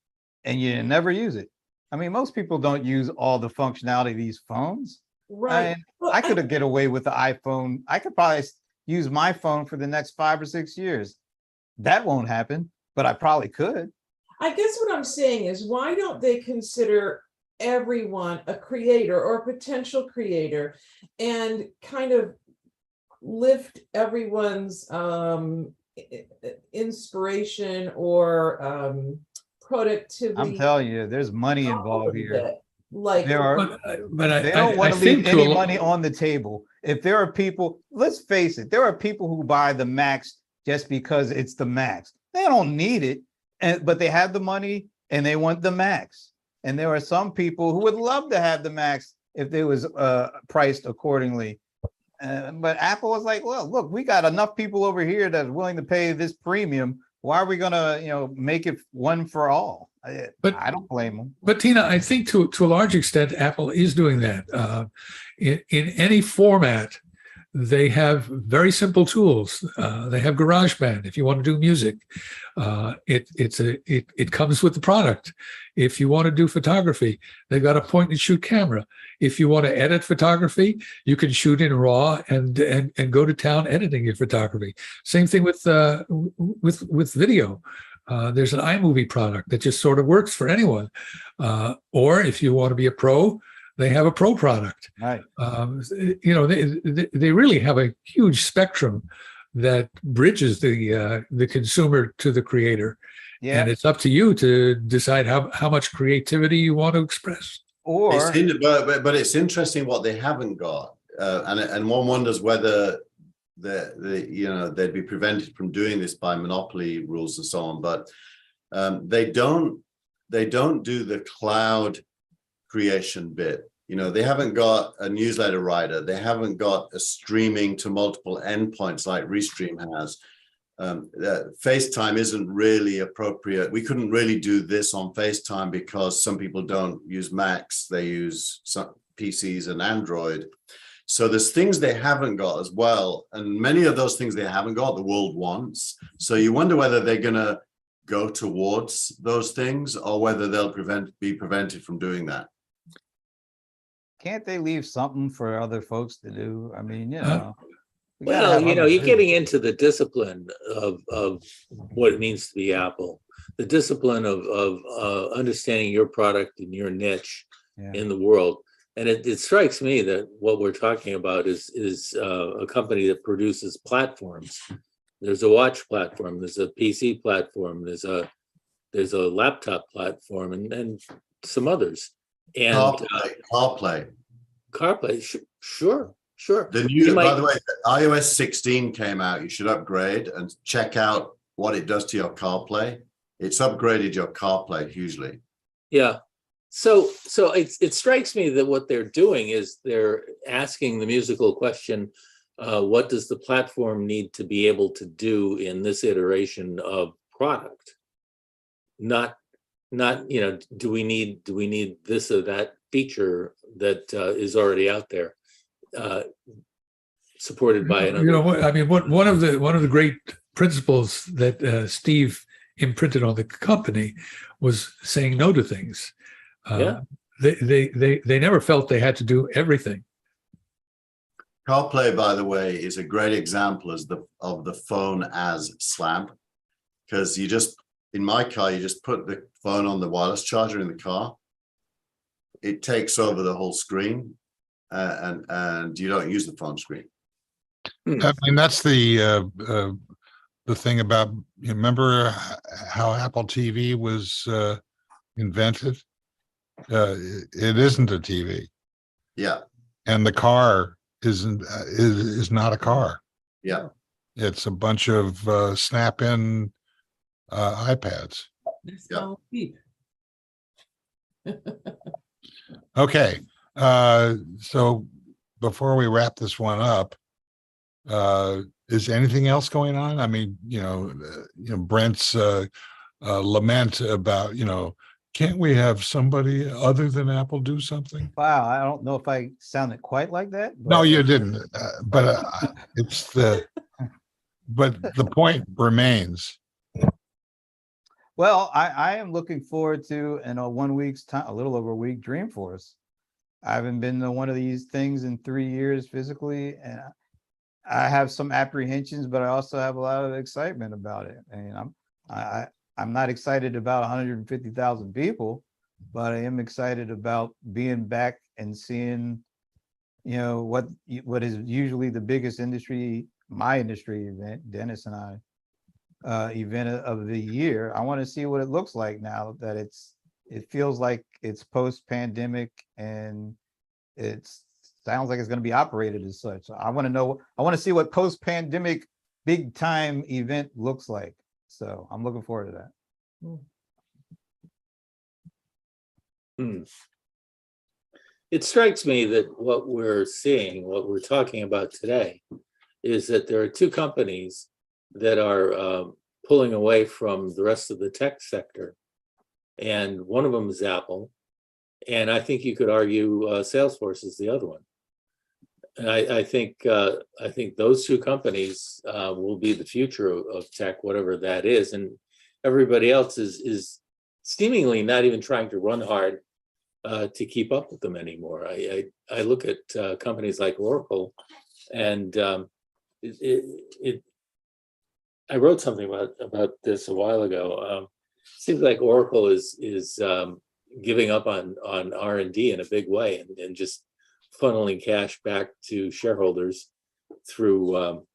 Speaker 1: and you never use it. I mean, most people don't use all the functionality of these phones.
Speaker 2: Right. Well,
Speaker 1: I could get away with the iPhone. I could probably use my phone for the next 5 or 6 years. That won't happen, but I probably could.
Speaker 2: I guess what I'm saying is, why don't they consider everyone a creator or a potential creator and kind of lift everyone's inspiration or productivity?
Speaker 1: I'm telling you, there's money
Speaker 2: up a
Speaker 1: involved
Speaker 2: little
Speaker 1: here.
Speaker 2: bit? Like,
Speaker 1: There are.
Speaker 5: But
Speaker 1: They don't want
Speaker 5: I
Speaker 1: to leave
Speaker 5: think to
Speaker 1: any
Speaker 5: a,
Speaker 1: money on the table. If there are people, let's face it, there are people who buy the Max just because it's the Max. They don't need it, but they have the money and they want the Max. And there are some people who would love to have the Max if it was priced accordingly. But Apple was like, well, look, we got enough people over here that's willing to pay this premium. Why are we gonna, make it one for all?
Speaker 5: But-
Speaker 1: I don't blame them.
Speaker 5: But Tina, I think to a large extent, Apple is doing that. In any format, they have very simple tools. They have GarageBand if you want to do music. It comes with the product. If you want to do photography, they've got a point and shoot camera. If you want to edit photography, you can shoot in RAW and go to town editing your photography. Same thing with video. There's an iMovie product that just sort of works for anyone. Or if you want to be a pro, they have a pro product.
Speaker 1: Right.
Speaker 5: They really have a huge spectrum that bridges the consumer to the creator.
Speaker 1: Yeah.
Speaker 5: And it's up to you to decide how much creativity you want to express.
Speaker 1: Or
Speaker 4: but it's interesting what they haven't got, and one wonders whether they'd be prevented from doing this by monopoly rules and so on, but they don't do the cloud creation bit. They haven't got a newsletter writer. They haven't got a streaming to multiple endpoints like Restream has. FaceTime isn't really appropriate. We couldn't really do this on FaceTime because some people don't use Macs. They use some PCs and Android. So there's things they haven't got as well. And many of those things they haven't got, the world wants. So you wonder whether they're going to go towards those things or whether they'll be prevented from doing that.
Speaker 1: Can't they leave something for other folks to do? I mean, we gotta
Speaker 6: Well,
Speaker 1: have other
Speaker 6: you're getting
Speaker 1: business.
Speaker 6: into the discipline of what it means to be Apple, the discipline of understanding your product and your niche
Speaker 1: Yeah.
Speaker 6: in the world. And it strikes me that what we're talking about is a company that produces platforms. There's a watch platform, there's a PC platform, there's a laptop platform, and some others. And CarPlay, sure.
Speaker 4: The new, by the way, iOS 16 came out. You should upgrade and check out what it does to your CarPlay. It's upgraded your CarPlay hugely.
Speaker 6: Yeah. So it strikes me that what they're doing is they're asking the musical question, what does the platform need to be able to do in this iteration of product? Not do we need this or that feature that is already out there, supported by another.
Speaker 5: One of the great principles that Steve imprinted on the company was saying no to things. They never felt they had to do everything.
Speaker 4: CarPlay, by the way, is a great example of the phone as slab, because in my car, you just put the phone on the wireless charger in the car. It takes over the whole screen, and you don't use the phone screen.
Speaker 3: I mean, that's the thing about, you remember how Apple TV was invented? It isn't a TV.
Speaker 4: Yeah.
Speaker 3: And the car is not a car.
Speaker 4: Yeah.
Speaker 3: It's a bunch of snap-in iPads.
Speaker 7: Beep.
Speaker 3: Okay. So before we wrap this one up, is anything else going on? I mean, Brent's lament about, can't we have somebody other than Apple do something?
Speaker 1: Wow, I don't know if I sounded quite like that.
Speaker 3: No, you didn't. But the point remains.
Speaker 1: Well, I am looking forward to, in a 1 week's time, a little over a week, Dreamforce. I haven't been to one of these things in 3 years physically, and I have some apprehensions, but I also have a lot of excitement about it. And I'm not excited about 150,000 people, but I am excited about being back and seeing, what is usually the biggest my industry event, Dennis and I, event of the year. I want to see what it looks like now that it feels like it's post-pandemic and sounds like it's going to be operated as such. So I want to see what post-pandemic big time event looks like. So I'm looking forward to that.
Speaker 6: It strikes me that what we're talking about today, is that there are two companies that are pulling away from the rest of the tech sector. And one of them is Apple. And I think you could argue Salesforce is the other one. And I think those two companies will be the future of tech, whatever that is. And everybody else is seemingly not even trying to run hard to keep up with them anymore. I look at companies like Oracle, and I wrote something about this a while ago. Seems like Oracle is giving up on R&D in a big way, and just funneling cash back to shareholders through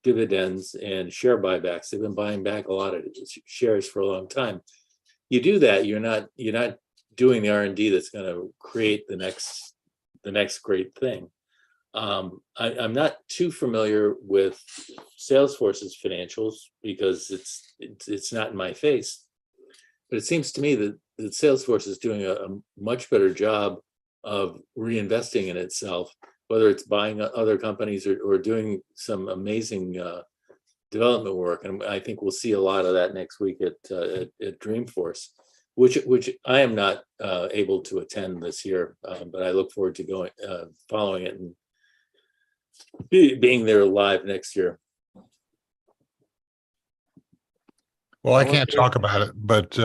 Speaker 6: dividends and share buybacks. They've been buying back a lot of shares for a long time. You do that, you're not doing the R&D that's going to create the next great thing. I'm not too familiar with Salesforce's financials because it's not in my face, but it seems to me that Salesforce is doing a much better job of reinvesting in itself, whether it's buying other companies or doing some amazing development work. And I think we'll see a lot of that next week at Dreamforce, which I am not able to attend this year, but I look forward to going, following it and being there live next year.
Speaker 3: Well, I can't talk about it, but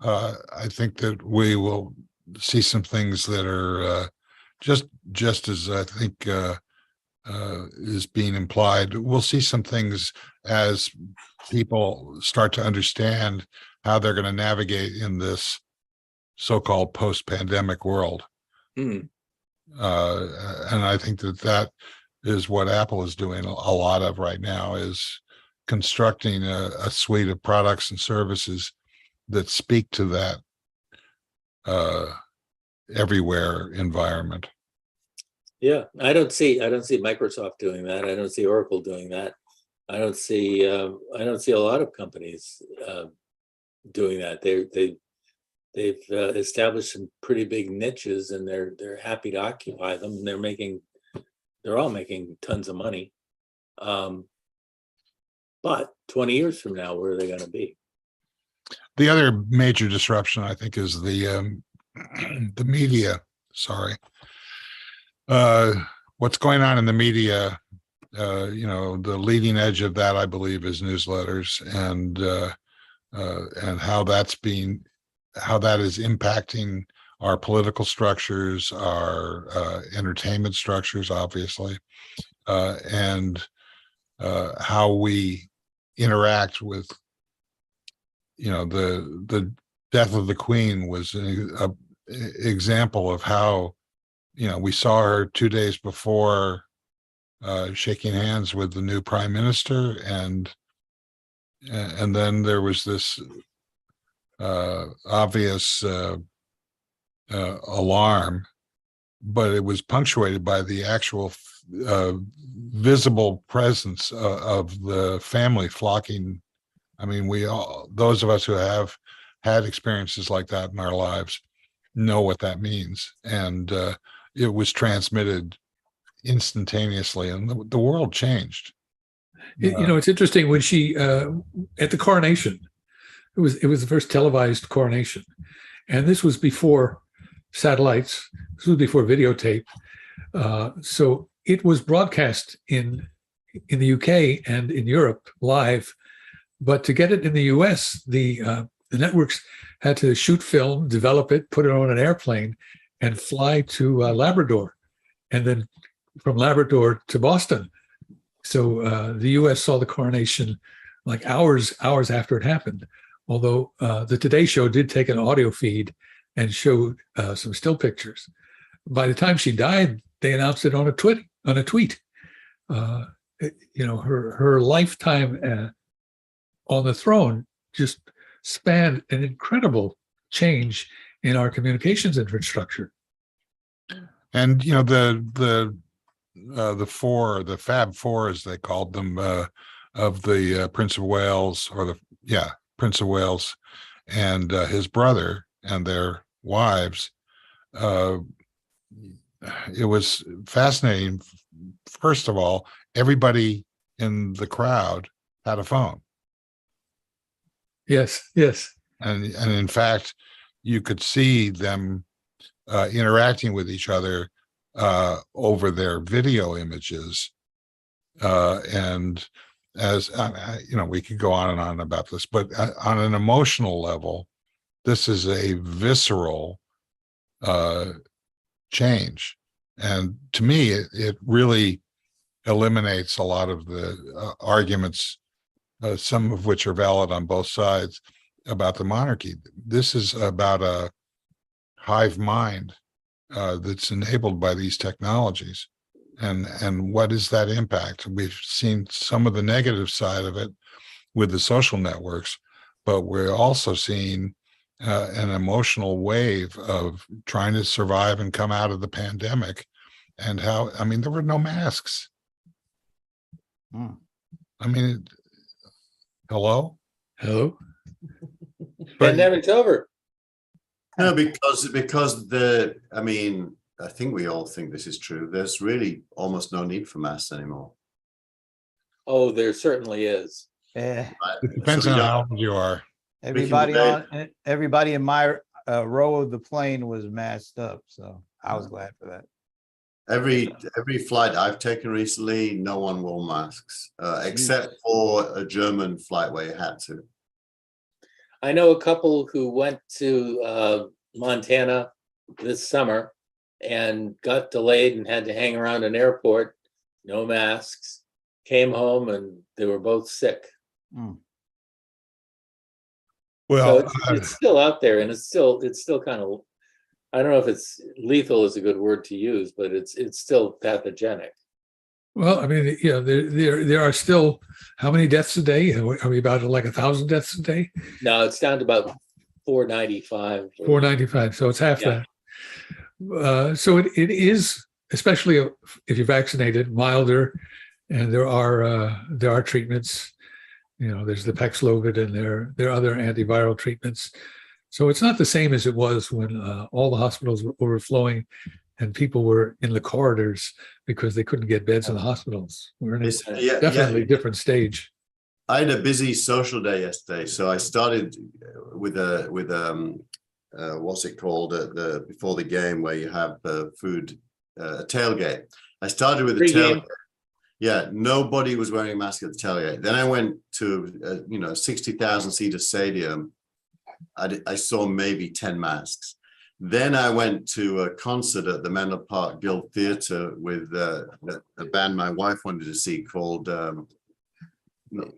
Speaker 3: I think that we will see some things that are just as I think is being implied. We'll see some things as people start to understand how they're going to navigate in this so-called post-pandemic world.
Speaker 6: Mm.
Speaker 3: And I think that is what Apple is doing a lot of right now, is constructing a suite of products and services that speak to that everywhere environment.
Speaker 6: Yeah, I don't see Microsoft doing that. I don't see Oracle doing that. I don't see a lot of companies doing that. They've established some pretty big niches, and they're happy to occupy them. And they're all making tons of money. But 20 years from now, where are they going to be?
Speaker 3: The other major disruption, I think, is the media. Sorry. What's going on in the media, the leading edge of that, I believe, is newsletters, and how that is impacting our political structures, our entertainment structures, obviously, and how we interact with, the death of the Queen was an example of how, we saw her 2 days before shaking hands with the new prime minister, and then there was this obvious alarm, but it was punctuated by the actual visible presence of the family flocking. I mean, those of us who have had experiences like that in our lives know what that means. And it was transmitted instantaneously, and the world changed.
Speaker 5: It's interesting when she at the coronation, it was the first televised coronation, and this was before satellites. This was before videotape, so it was broadcast in the UK and in Europe live. But to get it in the US, the networks had to shoot film, develop it, put it on an airplane, and fly to Labrador, and then from Labrador to Boston. So the US saw the coronation like hours after it happened. Although the Today Show did take an audio feed and showed some still pictures. By the time she died, they announced it on a tweet. Her lifetime on the throne just spanned an incredible change in our communications infrastructure.
Speaker 3: And the Fab Four, as they called them, of the Prince of Wales, Prince of Wales, and his brother and their wives. It was fascinating. First of all, everybody in the crowd had a phone.
Speaker 5: Yes.
Speaker 3: And in fact, you could see them interacting with each other over their video images. And as we could go on and on about this, but on an emotional level, this is a visceral change. And to me, it really eliminates a lot of the arguments, some of which are valid on both sides, about the monarchy. This is about a hive mind that's enabled by these technologies. And what is that impact? We've seen some of the negative side of it with the social networks, but we're also seeing an emotional wave of trying to survive and come out of the pandemic and how, I mean, there were no masks.
Speaker 1: Hmm.
Speaker 3: I mean, hello?
Speaker 5: Hello?
Speaker 3: But
Speaker 6: Pandemic's over.
Speaker 4: No, because I mean, I think we all think this is true. There's really almost no need for masks anymore.
Speaker 6: Oh, there certainly is.
Speaker 1: Eh,
Speaker 4: Right?
Speaker 3: it depends
Speaker 4: So we
Speaker 3: on
Speaker 4: don't-
Speaker 3: how old you are.
Speaker 1: everybody in my row of the plane was masked up, so I was glad for that.
Speaker 4: Every flight I've taken recently, no one wore masks, except for a German flight where you had to.
Speaker 6: I know a couple who went to Montana this summer and got delayed and had to hang around an airport, no masks, came home and they were both sick.
Speaker 1: Hmm.
Speaker 6: So
Speaker 3: Well,
Speaker 6: it's still out there, and it's still kind of, I don't know if it's lethal is a good word to use, but it's still pathogenic.
Speaker 5: Well, I mean, there are still how many deaths a day? Are we about like 1,000 deaths a day?
Speaker 6: No, it's down to about 495.
Speaker 5: 495. So it's half
Speaker 6: Yeah.
Speaker 5: that. So it is, especially if you're vaccinated, milder, and there are treatments. There's the Paxlovid, and there are other antiviral treatments. So it's not the same as it was when all the hospitals were overflowing and people were in the corridors because they couldn't get beds in the hospitals. We're in a definitely different stage.
Speaker 4: I had a busy social day yesterday, so I started with what's it called before the game where you have food, a tailgate. I started with a tailgate. Yeah, nobody was wearing a mask at the tailgate. Then I went to 60,000 seater stadium. I saw maybe 10 masks. Then I went to a concert at the Menlo Park Guild Theatre with a band my wife wanted to see called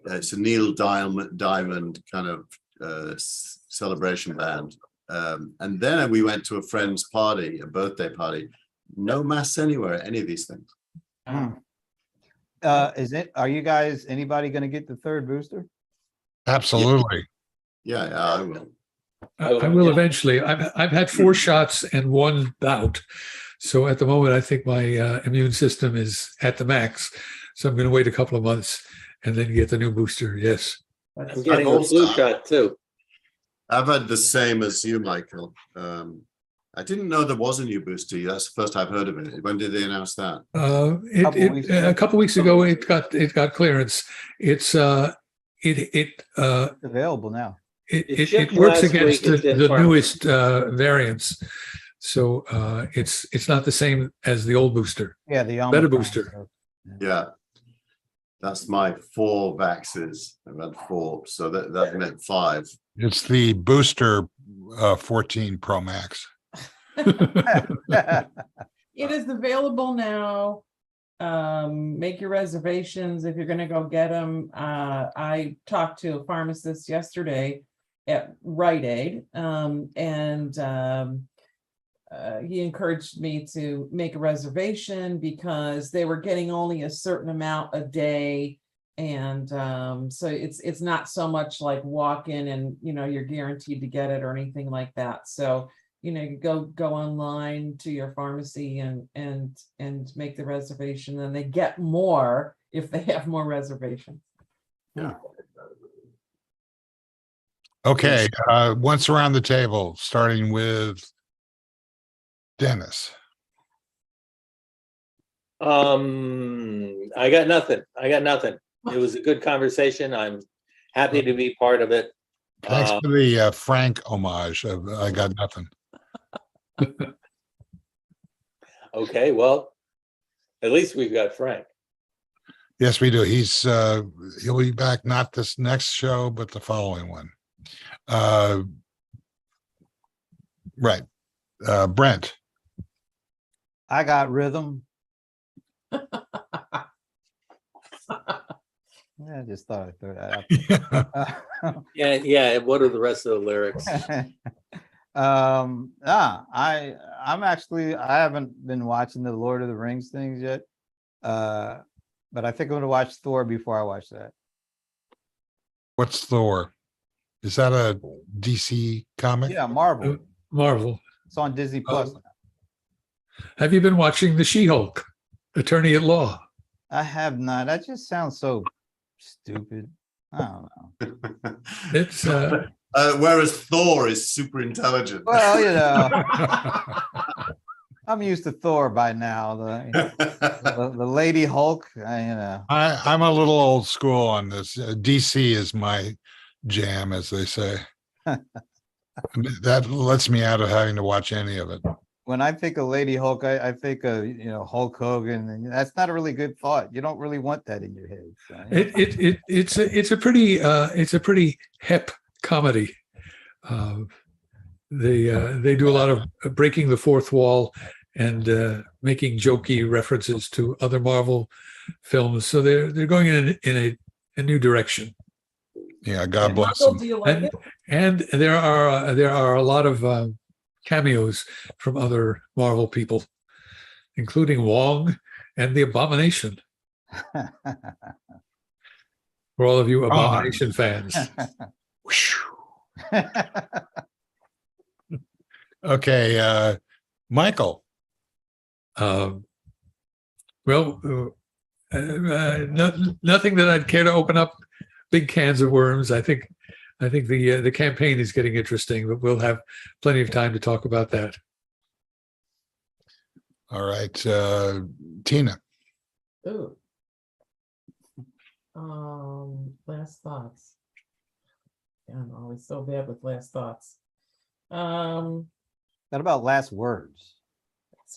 Speaker 4: it's a Neil Diamond kind of celebration band. And then we went to a friend's party, a birthday party. No masks anywhere at any of these things.
Speaker 1: Hmm. Are you guys, anybody going to get the third booster?
Speaker 3: absolutely.
Speaker 4: Yeah, I will.
Speaker 5: I will eventually. I've had 4 shots and 1 bout. So at the moment, I think my immune system is at the max. So I'm going to wait a couple of months and then get the new booster. Yes.
Speaker 6: I'm getting a flu shot too.
Speaker 4: I've had the same as you, Michael. I didn't know there was a new booster. That's the first I've heard of it. When did they announce that?
Speaker 5: A couple weeks ago, it got clearance. It's
Speaker 1: Available now.
Speaker 5: it
Speaker 6: shipped
Speaker 5: works
Speaker 6: last
Speaker 5: against
Speaker 6: week. It's in
Speaker 5: the
Speaker 6: pharmacy.
Speaker 5: newest variants. So it's not the same as the old booster.
Speaker 1: Yeah, the
Speaker 5: Better
Speaker 1: Omicron
Speaker 5: booster.
Speaker 1: stuff.
Speaker 4: Yeah. That's my 4 vaxes. I've had 4. So that meant 5.
Speaker 3: It's the booster 14 Pro Max.
Speaker 2: It is available now. Make your reservations if you're going to go get them. I talked to a pharmacist yesterday at Rite Aid, and he encouraged me to make a reservation because they were getting only a certain amount a day. And so it's not so much like walk in and you're guaranteed to get it or anything like that. So you go online to your pharmacy and make the reservation, and they get more if they have more reservations.
Speaker 4: Yeah.
Speaker 3: Okay, once around the table, starting with Dennis.
Speaker 6: I got nothing. It was a good conversation. I'm happy to be part of it.
Speaker 3: Thanks for the Frank homage. I got nothing.
Speaker 6: Okay, well, at least we've got Frank.
Speaker 3: Yes, we do. He'll be back not this next show, but the following one. Right. Brent.
Speaker 1: I got rhythm. Yeah, I just thought I'd throw that out.
Speaker 6: Yeah. What are the rest of the lyrics?
Speaker 1: I haven't been watching the Lord of the Rings things yet. But I think I'm gonna watch Thor before I watch that.
Speaker 3: What's Thor? Is that a DC comic?
Speaker 1: Yeah, Marvel.
Speaker 5: Marvel.
Speaker 1: It's on Disney Plus.
Speaker 5: Have you been watching the She-Hulk, Attorney at Law?
Speaker 1: I have not. That just sounds so stupid. I don't know.
Speaker 5: It's
Speaker 4: Whereas Thor is super intelligent.
Speaker 1: Well, I'm used to Thor by now. The Lady Hulk,
Speaker 3: I'm a little old school on this. DC is my jam, as they say. That lets me out of having to watch any of it.
Speaker 1: when I think of Lady Hulk, I think of Hulk Hogan, and that's not a really good thought. You don't really want that in your head. So,
Speaker 5: it's a pretty hip comedy. They do a lot of breaking the fourth wall and making jokey references to other Marvel films. So they're going in a new direction.
Speaker 3: Yeah, God bless
Speaker 2: Michael,
Speaker 3: them.
Speaker 2: do you like it?
Speaker 5: And there are a lot of cameos from other Marvel people, including Wong and the Abomination. For all of you Abomination fans.
Speaker 3: Okay, Michael.
Speaker 5: Well, nothing that I'd care to open up big cans of worms. I think the campaign is getting interesting, but we'll have plenty of time to talk about that.
Speaker 3: All right, Tina.
Speaker 2: Ooh. Last thoughts. Yeah, I'm always so bad with last thoughts.
Speaker 1: What about last words?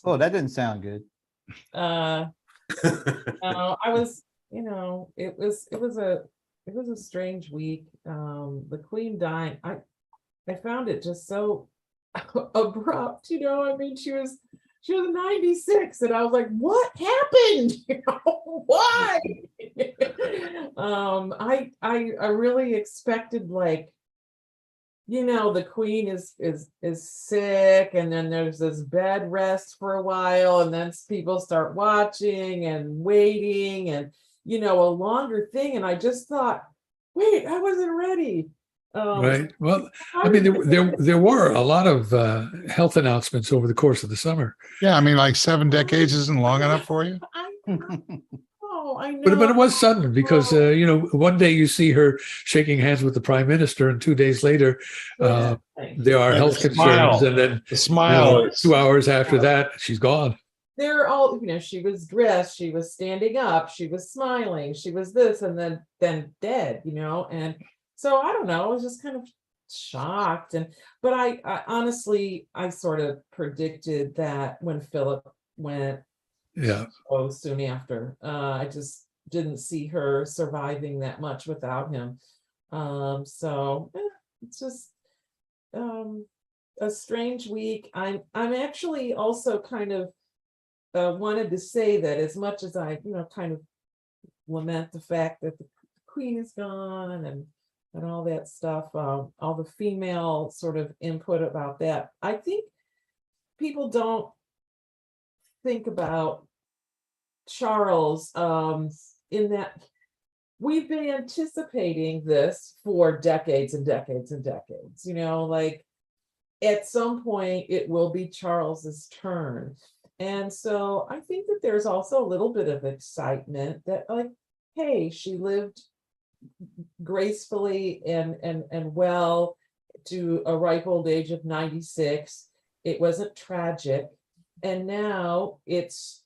Speaker 1: Oh, that didn't sound good.
Speaker 2: I was, it was a strange week. The Queen died. I found it just so abrupt. I mean, she was 96, and I was like, what happened? Why? I really expected, like, the Queen is sick, and then there's this bed rest for a while, and then people start watching and waiting, and a longer thing. And I just thought, wait, I wasn't ready.
Speaker 5: Right. Well, I mean, there were a lot of health announcements over the course of the summer.
Speaker 3: Yeah, I mean, like 7 decades isn't long enough for you.
Speaker 2: I know.
Speaker 5: But it was sudden because one day you see her shaking hands with the prime minister, and 2 days later there are health concerns, and then
Speaker 3: The smile.
Speaker 5: 2 hours after that she's gone.
Speaker 2: They're all, she was dressed, she was standing up, she was smiling, she was this, and then dead, and so I don't know, I was just kind of shocked. But I honestly, I sort of predicted that when Philip went soon after. I just didn't see her surviving that much without him. So it's just a strange week. I'm actually also kind of wanted to say that as much as I, kind of lament the fact that the Queen is gone and all that stuff, all the female sort of input about that, I think people don't think about Charles in that we've been anticipating this for decades and decades and decades. Like at some point it will be Charles's turn. And so I think that there's also a little bit of excitement that, like, hey, she lived gracefully and well to a ripe old age of 96. It wasn't tragic. And now it's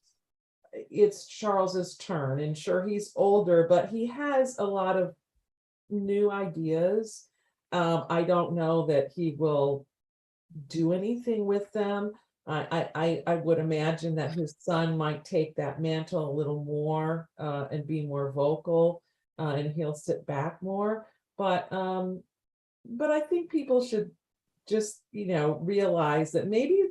Speaker 2: Charles's turn. And sure, he's older, but he has a lot of new ideas. I don't know that he will do anything with them. I would imagine that his son might take that mantle a little more and be more vocal, and he'll sit back more. But I think people should just realize that maybe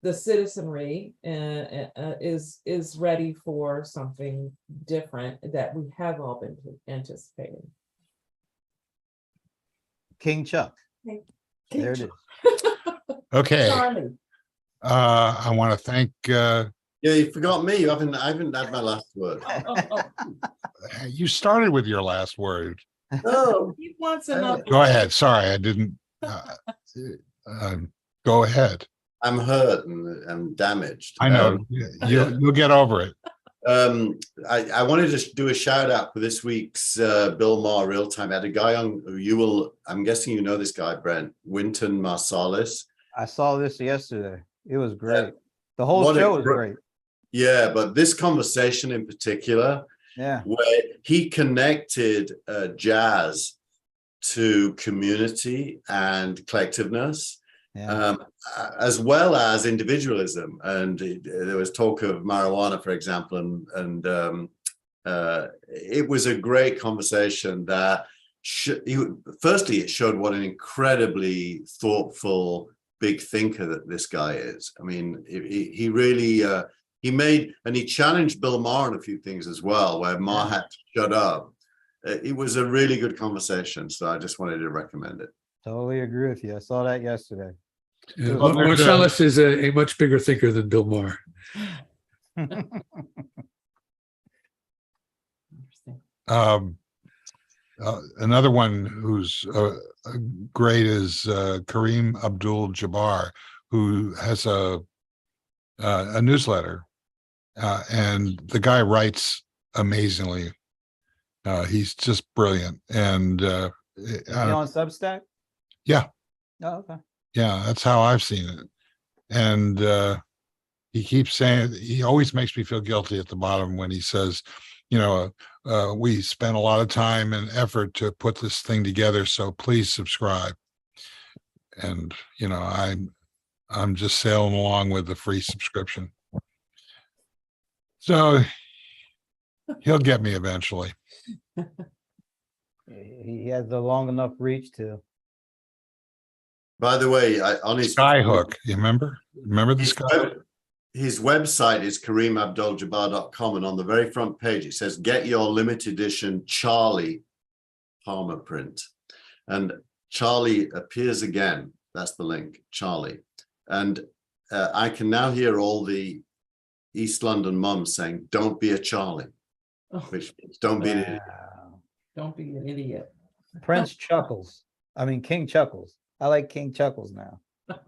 Speaker 2: the citizenry is ready for something different that we have all been anticipating.
Speaker 1: King Chuck.
Speaker 2: King
Speaker 1: There
Speaker 2: Chuck.
Speaker 1: it is.
Speaker 3: Okay.
Speaker 2: Charlie.
Speaker 3: I want to thank.
Speaker 4: Yeah, you forgot me. I haven't had my last word.
Speaker 3: You started with your last word.
Speaker 4: Oh,
Speaker 2: He wants another.
Speaker 3: Go ahead. Sorry, I didn't. Go ahead.
Speaker 4: I'm hurt and damaged.
Speaker 3: I know you'll get over it.
Speaker 4: I wanted to do a shout out for this week's Gillmor Real Time. I had a guy on who I'm guessing you know this guy, Brent, Winton Marsalis.
Speaker 1: I saw this yesterday. It was great. The whole
Speaker 4: What a
Speaker 1: show was
Speaker 4: gr-
Speaker 1: great.
Speaker 4: Yeah, but this conversation in particular,
Speaker 1: Yeah.
Speaker 4: where he connected jazz to community and collectiveness,
Speaker 1: Yeah.
Speaker 4: as well as individualism. And there was talk of marijuana, for example, and it was a great conversation that firstly, it showed what an incredibly thoughtful, big thinker that this guy is. I mean, he really, he made, and he challenged Gillmor on a few things as well, where Mar had to shut up. It was a really good conversation. So I just wanted to recommend it.
Speaker 1: Totally agree with you. I saw that yesterday.
Speaker 5: Yeah,
Speaker 1: Well,
Speaker 5: Marsalis is a much bigger thinker than Gillmor.
Speaker 7: Interesting.
Speaker 3: Another one who's great is Kareem Abdul-Jabbar, who has a newsletter, and the guy writes amazingly. He's just brilliant, and
Speaker 1: Is he on Substack?
Speaker 3: yeah.
Speaker 1: Oh, okay.
Speaker 3: Yeah, that's how I've seen it. And he keeps saying, he always makes me feel guilty at the bottom when he says, we spent a lot of time and effort to put this thing together, so please subscribe. And I'm just sailing along with the free subscription. So he'll get me eventually.
Speaker 1: He has the long enough reach to.
Speaker 4: By the way, on his
Speaker 3: Skyhook, you remember this guy?
Speaker 4: His website is kareemabduljabbar.com, and on the very front page it says get your limited edition Charlie Palmer print, and Charlie appears again. That's the link, Charlie. And I can now hear all the East London mums saying don't be a Charlie, which means don't be an idiot.
Speaker 1: Wow.
Speaker 7: Don't be an idiot.
Speaker 1: Prince Chuckles. I mean, King Chuckles. I like King Chuckles now.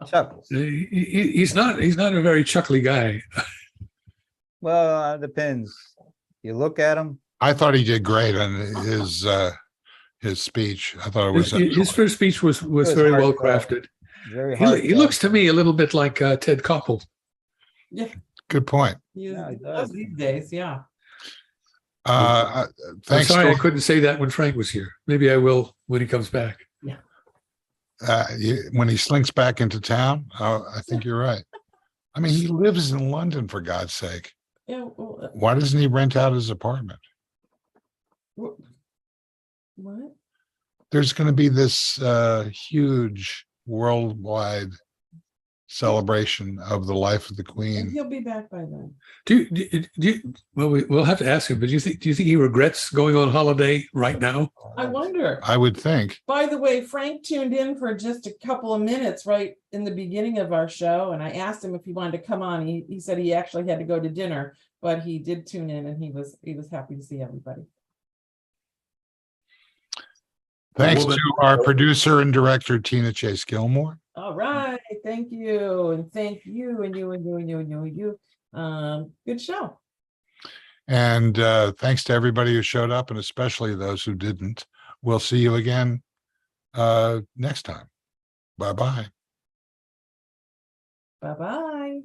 Speaker 1: Chuckles.
Speaker 5: He's not a very chuckly guy.
Speaker 1: Well, it depends. You look at him.
Speaker 3: I thought he did great on his speech. I thought it was
Speaker 5: His first speech was
Speaker 1: was
Speaker 5: very well
Speaker 1: heartfelt.
Speaker 5: crafted.
Speaker 1: Very
Speaker 5: He
Speaker 1: hard.
Speaker 5: looks to me a little bit like Ted Koppel.
Speaker 7: Yeah,
Speaker 3: good point.
Speaker 1: Yeah, he
Speaker 7: does
Speaker 1: does.
Speaker 7: these days, yeah.
Speaker 5: I'm
Speaker 3: Thanks
Speaker 5: sorry I
Speaker 3: to,
Speaker 5: couldn't say that when Frank was here. Maybe I will when he comes back.
Speaker 3: when he slinks back into town. I think you're right. I mean, he lives in London, for God's sake.
Speaker 7: Yeah. Well,
Speaker 3: Why doesn't he rent out his apartment?
Speaker 7: what?
Speaker 3: There's going to be this huge worldwide celebration of the life of the
Speaker 7: And
Speaker 3: Queen.
Speaker 7: he'll be back by then.
Speaker 5: Well, we'll have to ask him. But do you think he regrets going on holiday right now?
Speaker 7: I wonder.
Speaker 3: I would think.
Speaker 7: By the way, Frank tuned in for just a couple of minutes right in the beginning of our show, and I asked him if he wanted to come on. He said he actually had to go to dinner, but he did tune in, and he was happy to see everybody.
Speaker 3: Thanks to our producer and director, Tina Chase Gillmor.
Speaker 7: All right, thank you, and thank you, and you. Good show.
Speaker 3: And thanks to everybody who showed up, and especially those who didn't. We'll see you again next time. Bye-bye.
Speaker 7: Bye-bye.